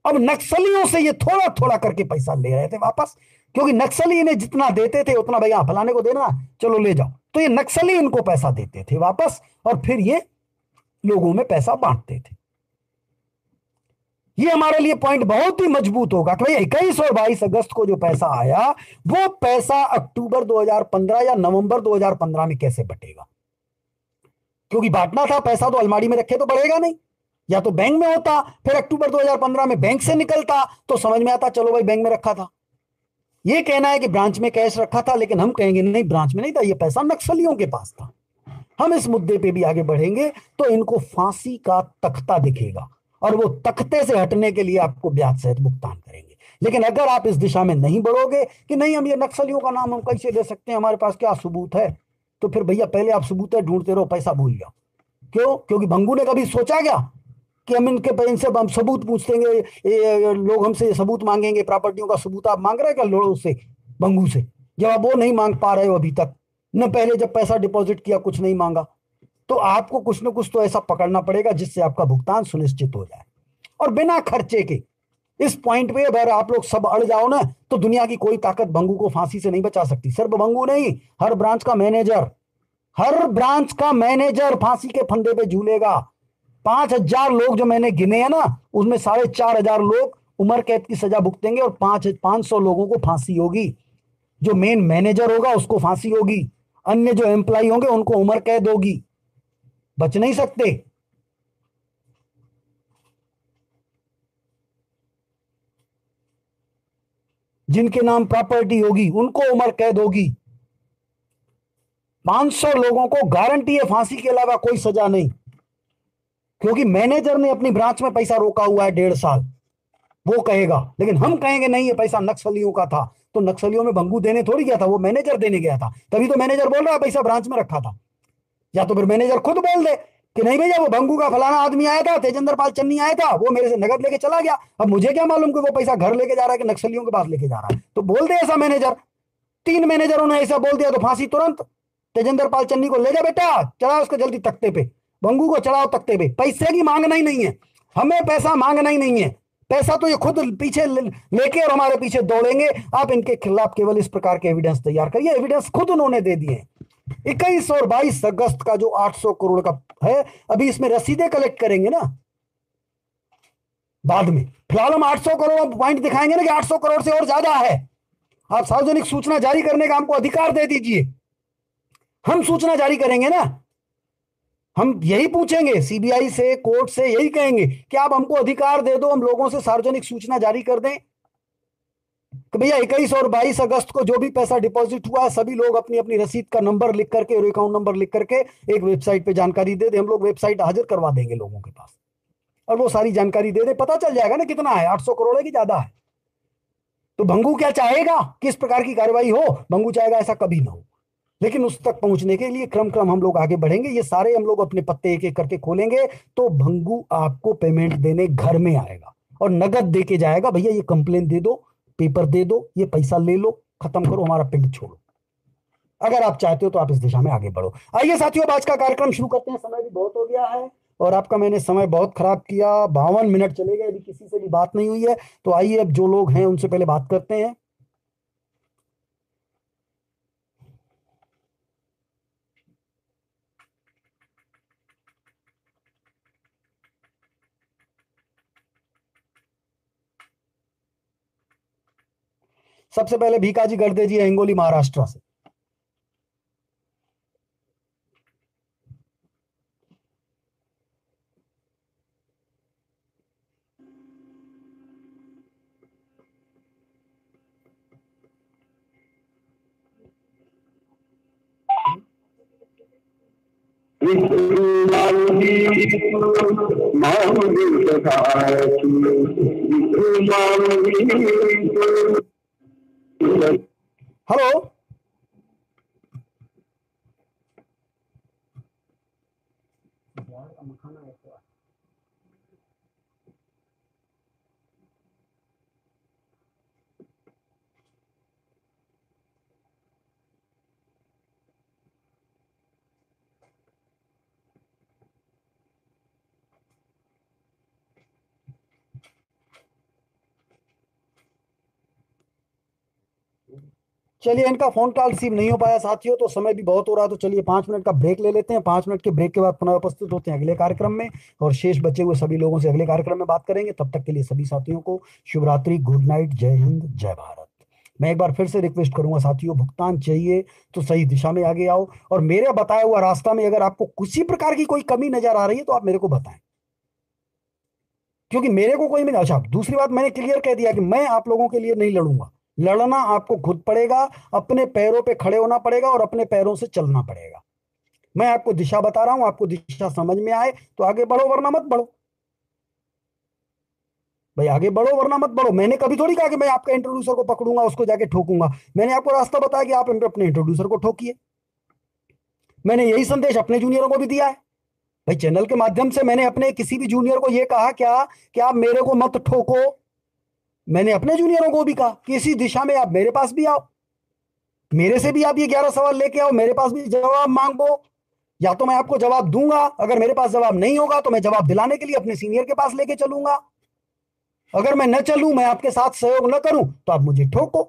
अब नक्सलियों से ये थोड़ा थोड़ा करके पैसा ले रहे थे वापस, क्योंकि नक्सली इन्हें जितना देते थे उतना भैया फलाने को देना, चलो ले जाओ, तो ये नक्सली इनको पैसा देते थे वापस और फिर ये लोगों में पैसा बांटते थे। ये हमारे लिए पॉइंट बहुत ही मजबूत होगा कि भाई 21 और 22 अगस्त को जो पैसा आया, वो पैसा अक्टूबर 2015 या नवंबर 2015 में कैसे बटेगा? क्योंकि बांटना था, पैसा तो अलमारी में रखे तो बढ़ेगा नहीं, या तो बैंक में होता, फिर अक्टूबर 2015 में बैंक से निकलता तो समझ में आता चलो भाई बैंक में रखा था। ये कहना है कि ब्रांच में कैश रखा था, लेकिन हम कहेंगे नहीं, ब्रांच में नहीं था, ये पैसा नक्सलियों के पास था। हम इस मुद्दे पे भी आगे बढ़ेंगे तो इनको फांसी का तख्ता दिखेगा और वो तख्ते से हटने के लिए आपको ब्याज सहित भुगतान करेंगे। लेकिन अगर आप इस दिशा में नहीं बढ़ोगे कि नहीं हम ये नक्सलियों का नाम हम कैसे दे सकते हैं, हमारे पास क्या सबूत है, तो फिर भैया पहले आप सबूत ढूंढते रहो, पैसा भूल जाओ। क्यों? क्योंकि भंगू ने कभी सोचा क्या कि हम इनसे हम सबूत पूछेंगे, लोग हमसे सबूत मांगेंगे, प्रॉपर्टियों का सबूत आप मांग रहे हैं क्या लोगों से, भंगू से? जब आप वो नहीं मांग पा रहे हो अभी तक, न पहले जब पैसा डिपॉजिट किया कुछ नहीं मांगा, तो आपको कुछ न कुछ तो ऐसा पकड़ना पड़ेगा जिससे आपका भुगतान सुनिश्चित हो जाए और बिना खर्चे के। इस पॉइंट पे अगर आप लोग सब अड़ जाओ ना, तो दुनिया की कोई ताकत भंगू को फांसी से नहीं बचा सकती। सिर्फ भंगू नहीं, हर ब्रांच का मैनेजर फांसी के फंदे पे झूलेगा। 5,000 लोग जो मैंने गिने हैं ना, उसमें 4,500 लोग उम्र कैद की सजा भुगतेंगे और 500 लोगों को फांसी होगी। जो मेन मैनेजर होगा उसको फांसी होगी, अन्य जो एम्प्लॉय होंगे उनको उम्र कैद होगी, बच नहीं सकते। जिनके नाम प्रॉपर्टी होगी उनको उम्र कैद होगी। 500 लोगों को गारंटी है फांसी के अलावा कोई सजा नहीं, क्योंकि मैनेजर ने अपनी ब्रांच में पैसा रोका हुआ है 1.5 साल, वो कहेगा। लेकिन हम कहेंगे नहीं ये पैसा नक्सलियों का था, तो नक्सलियों में भंगू देने थोड़ी गया था, वो मैनेजर देने गया था, तभी तो मैनेजर बोल रहा है पैसा ब्रांच में रखा था। या तो फिर मैनेजर खुद बोल दे कि नहीं भैया वो भंगू का फलाना आदमी आया था, तेजेंद्र पाल चन्नी आया था, वो मेरे से नगद लेके चला गया, अब मुझे क्या मालूम कि वो पैसा घर लेके जा रहा है कि नक्सलियों के पास लेके जा रहा है। तो बोल दे ऐसा मैनेजर। 3 मैनेजरों ने ऐसा बोल दिया तो फांसी तुरंत। तेजेंद्र पाल चन्नी को ले जा बेटा, चढ़ाओ उसको जल्दी तख्ते पे, भंगू को चढ़ाओ तख्ते पे। पैसे की मांगना ही नहीं है, हमें पैसा मांगना ही नहीं है, पैसा तो ये खुद पीछे लेके और हमारे पीछे दौड़ेंगे। आप इनके खिलाफ केवल इस प्रकार के एविडेंस तैयार करिए, एविडेंस खुद उन्होंने दे दिए। 21 और 22 अगस्त का जो 800 करोड़ का है, अभी इसमें रसीदें कलेक्ट करेंगे ना बाद में। फिलहाल हम 800 करोड़ पॉइंट दिखाएंगे ना कि 800 करोड़ से और ज्यादा है। आप सार्वजनिक सूचना जारी करने का हमको अधिकार दे दीजिए, हम सूचना जारी करेंगे ना। हम यही पूछेंगे सीबीआई से, कोर्ट से, यही कहेंगे कि आप हमको अधिकार दे दो, हम लोगों से सार्वजनिक सूचना जारी कर दें कि भैया 21 और 22 अगस्त को जो भी पैसा डिपॉजिट हुआ है, सभी लोग अपनी अपनी रसीद का नंबर लिख करके और अकाउंट नंबर लिख करके एक वेबसाइट पे जानकारी दे दे। हम लोग वेबसाइट हाजिर करवा देंगे लोगों के पास और वो सारी जानकारी दे दे, पता चल जाएगा ना कितना है, 800 करोड़ है कि ज्यादा है। तो भंगू क्या चाहेगा, किस प्रकार की कार्रवाई हो? भंगू चाहेगा ऐसा कभी ना हो। लेकिन उस तक पहुंचने के लिए क्रम क्रम हम लोग आगे बढ़ेंगे, ये सारे हम लोग अपने पत्ते एक एक करके खोलेंगे, तो भंगू आपको पेमेंट देने घर में आएगा और नगद दे के जाएगा, भैया ये कंप्लेन दे दो, पेपर दे दो, ये पैसा ले लो, खत्म करो, हमारा पिंड छोड़ो। अगर आप चाहते हो तो आप इस दिशा में आगे बढ़ो। आइए साथियों, आज का कार्यक्रम शुरू करते हैं, समय भी बहुत हो गया है और आपका मैंने समय बहुत खराब किया। 52 मिनट चले गए, अभी किसी से भी बात नहीं हुई है। तो आइए अब जो लोग हैं उनसे पहले बात करते हैं। सबसे पहले भीकाजी गर्दे जी, हिंगोली महाराष्ट्र से। हेलो, चलिए इनका फोन कॉल रिसीव नहीं हो पाया साथियों, तो समय भी बहुत हो रहा है, तो चलिए 5 मिनट का ब्रेक ले लेते हैं। 5 मिनट के ब्रेक के बाद पुनः उपस्थित होते हैं अगले कार्यक्रम में और शेष बचे हुए सभी लोगों से अगले कार्यक्रम में बात करेंगे। तब तक के लिए सभी साथियों को शुभ रात्रि, गुड नाइट, जय हिंद, जय भारत। मैं एक बार फिर से रिक्वेस्ट करूंगा साथियों, भुगतान चाहिए तो सही दिशा में आगे आओ और मेरे बताया हुआ रास्ता में अगर आपको किसी प्रकार की कोई कमी नजर आ रही है तो आप मेरे को बताएं, क्योंकि मेरे को कोई नहीं। अच्छा, दूसरी बात मैंने क्लियर कह दिया कि मैं आप लोगों के लिए नहीं लड़ूंगा, लड़ना आपको खुद पड़ेगा, अपने पैरों पे खड़े होना पड़ेगा और अपने पैरों से चलना पड़ेगा। मैं आपको दिशा बता रहा हूं, आपको दिशा समझ में आए तो आगे बढ़ो, वरना मत बढ़ो भाई। आगे बढ़ो वरना मत बढ़ो। मैंने कभी थोड़ी कहा कि मैं आपका इंट्रोड्यूसर को पकड़ूंगा, उसको जाके ठोकूंगा। मैंने आपको रास्ता बताया कि आप अपने इंट्रोड्यूसर को ठोकिए। मैंने यही संदेश अपने जूनियरों को भी दिया है भाई। चैनल के माध्यम से मैंने अपने किसी भी जूनियर को यह कहा क्या कि आप मेरे को मत ठोको। मैंने अपने जूनियरों को भी कहा कि इसी दिशा में आप मेरे पास भी आओ, मेरे से भी आप ये 11 सवाल लेके आओ, मेरे पास भी जवाब मांगो। या तो मैं आपको जवाब दूंगा, अगर मेरे पास जवाब नहीं होगा तो मैं जवाब दिलाने के लिए अपने सीनियर के पास लेके चलूंगा। अगर मैं न चलूं, मैं आपके साथ सहयोग न करूं, तो आप मुझे ठोको।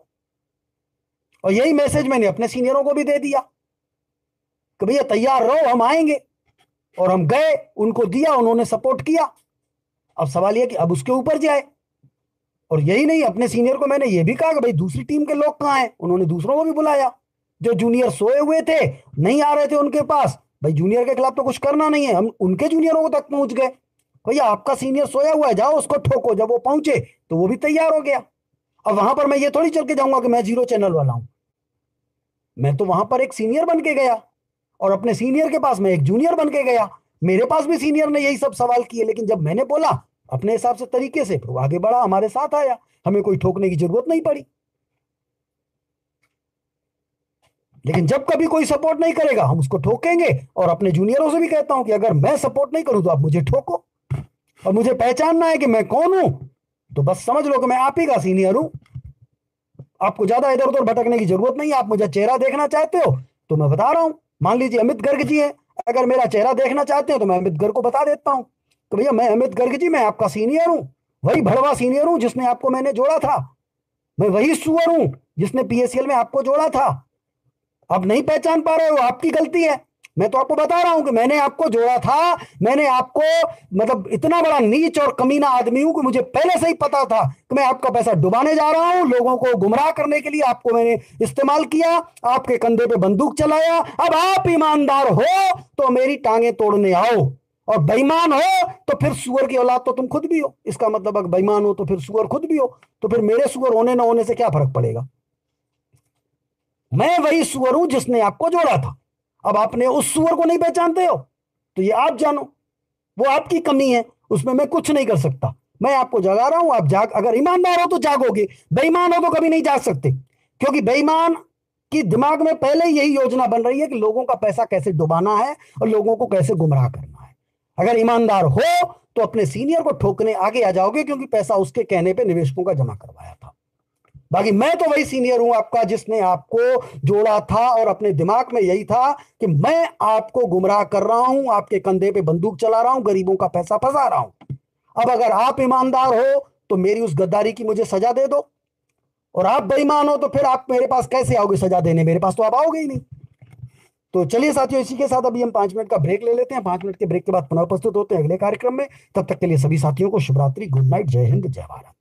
और यही मैसेज मैंने अपने सीनियरों को भी दे दिया कि भैया तैयार रहो, हम आएंगे। और हम गए, उनको दिया, उन्होंने सपोर्ट किया। अब सवाल यह कि अब उसके ऊपर जाए। और यही नहीं, अपने सीनियर को मैंने ये भी कहा कि भाई दूसरी टीम के लोग कहाँ हैं। उन्होंने दूसरों को भी बुलाया, जो जूनियर सोए हुए थे, नहीं आ रहे थे उनके पास। भाई जूनियर के खिलाफ तो कुछ करना नहीं है, हम उनके जूनियरों को तक पहुंच गए। भैया आपका सीनियर सोया हुआ है, जाओ उसको ठोको। जब वो पहुंचे तो वो भी तैयार हो गया। अब वहां पर मैं ये थोड़ी चल के जाऊंगा कि मैं जीरो चैनल वाला हूं। मैं तो वहां पर एक सीनियर बन के गया, और अपने सीनियर के पास मैं एक जूनियर बन के गया। मेरे पास भी सीनियर ने यही सब सवाल किए, लेकिन जब मैंने बोला अपने हिसाब से तरीके से, फिर वो आगे बढ़ा, हमारे साथ आया। हमें कोई ठोकने की जरूरत नहीं पड़ी। लेकिन जब कभी कोई सपोर्ट नहीं करेगा, हम उसको ठोकेंगे। और अपने जूनियरों से भी कहता हूं कि अगर मैं सपोर्ट नहीं करूं तो आप मुझे ठोको। और मुझे पहचानना है कि मैं कौन हूं, तो बस समझ लो कि मैं आप ही का सीनियर हूं। आपको ज्यादा इधर उधर भटकने की जरूरत नहीं है। आप मुझे चेहरा देखना चाहते हो तो मैं बता रहा हूं। मान लीजिए अमित गर्ग जी है, अगर मेरा चेहरा देखना चाहते हो तो मैं अमित गर्ग को बता देता हूं तो भैया मैं अमित गर्ग जी, मैं आपका सीनियर हूं। वही भड़वा सीनियर हूं जिसने आपको मैंने जोड़ा था। मैं वही सुअर हूं जिसने पीएसएल में आपको जोड़ा था। अब नहीं पहचान पा रहे हो, आपकी गलती है। मैं तो आपको बता रहा हूं कि मैंने आपको जोड़ा था। मैंने आपको, मतलब इतना बड़ा नीच और कमीना आदमी हूं कि मुझे पहले से ही पता था कि मैं आपका पैसा डुबाने जा रहा हूं। लोगों को गुमराह करने के लिए आपको मैंने इस्तेमाल किया, आपके कंधे पे बंदूक चलाया। अब आप ईमानदार हो तो मेरी टांगे तोड़ने आओ, और बेईमान हो तो फिर सुअर की औलाद तो तुम खुद भी हो। इसका मतलब अगर बेईमान हो तो फिर सुअर खुद भी हो, तो फिर मेरे सुअर होने ना होने से क्या फर्क पड़ेगा। मैं वही सुअर हूं जिसने आपको जोड़ा था। अब आपने उस सुअर को नहीं पहचानते हो तो ये आप जानो, वो आपकी कमी है, उसमें मैं कुछ नहीं कर सकता। मैं आपको जगा रहा हूं, आप जाग, अगर ईमानदार हो तो जागोगे, बेईमान हो तो कभी नहीं जाग सकते। क्योंकि बेईमान की दिमाग में पहले ही यही योजना बन रही है कि लोगों का पैसा कैसे डुबाना है और लोगों को कैसे गुमराह करना है। अगर ईमानदार हो तो अपने सीनियर को ठोकने आगे आ जाओगे, क्योंकि पैसा उसके कहने पे निवेशकों का जमा करवाया था। बाकी मैं तो वही सीनियर हूं आपका जिसने आपको जोड़ा था, और अपने दिमाग में यही था कि मैं आपको गुमराह कर रहा हूं, आपके कंधे पे बंदूक चला रहा हूं, गरीबों का पैसा फंसा रहा हूं। अब अगर आप ईमानदार हो तो मेरी उस गद्दारी की मुझे सजा दे दो, और आप बेईमान हो तो फिर आप मेरे पास कैसे आओगे सजा देने, मेरे पास तो आप आओगे ही नहीं। तो चलिए साथियों, इसी के साथ अभी हम 5 मिनट का ब्रेक ले लेते हैं। 5 मिनट के ब्रेक के बाद पुनः उपस्थित होते हैं अगले कार्यक्रम में। तब तक के लिए सभी साथियों को शुभ रात्रि, गुड नाइट, जय हिंद, जय भारत।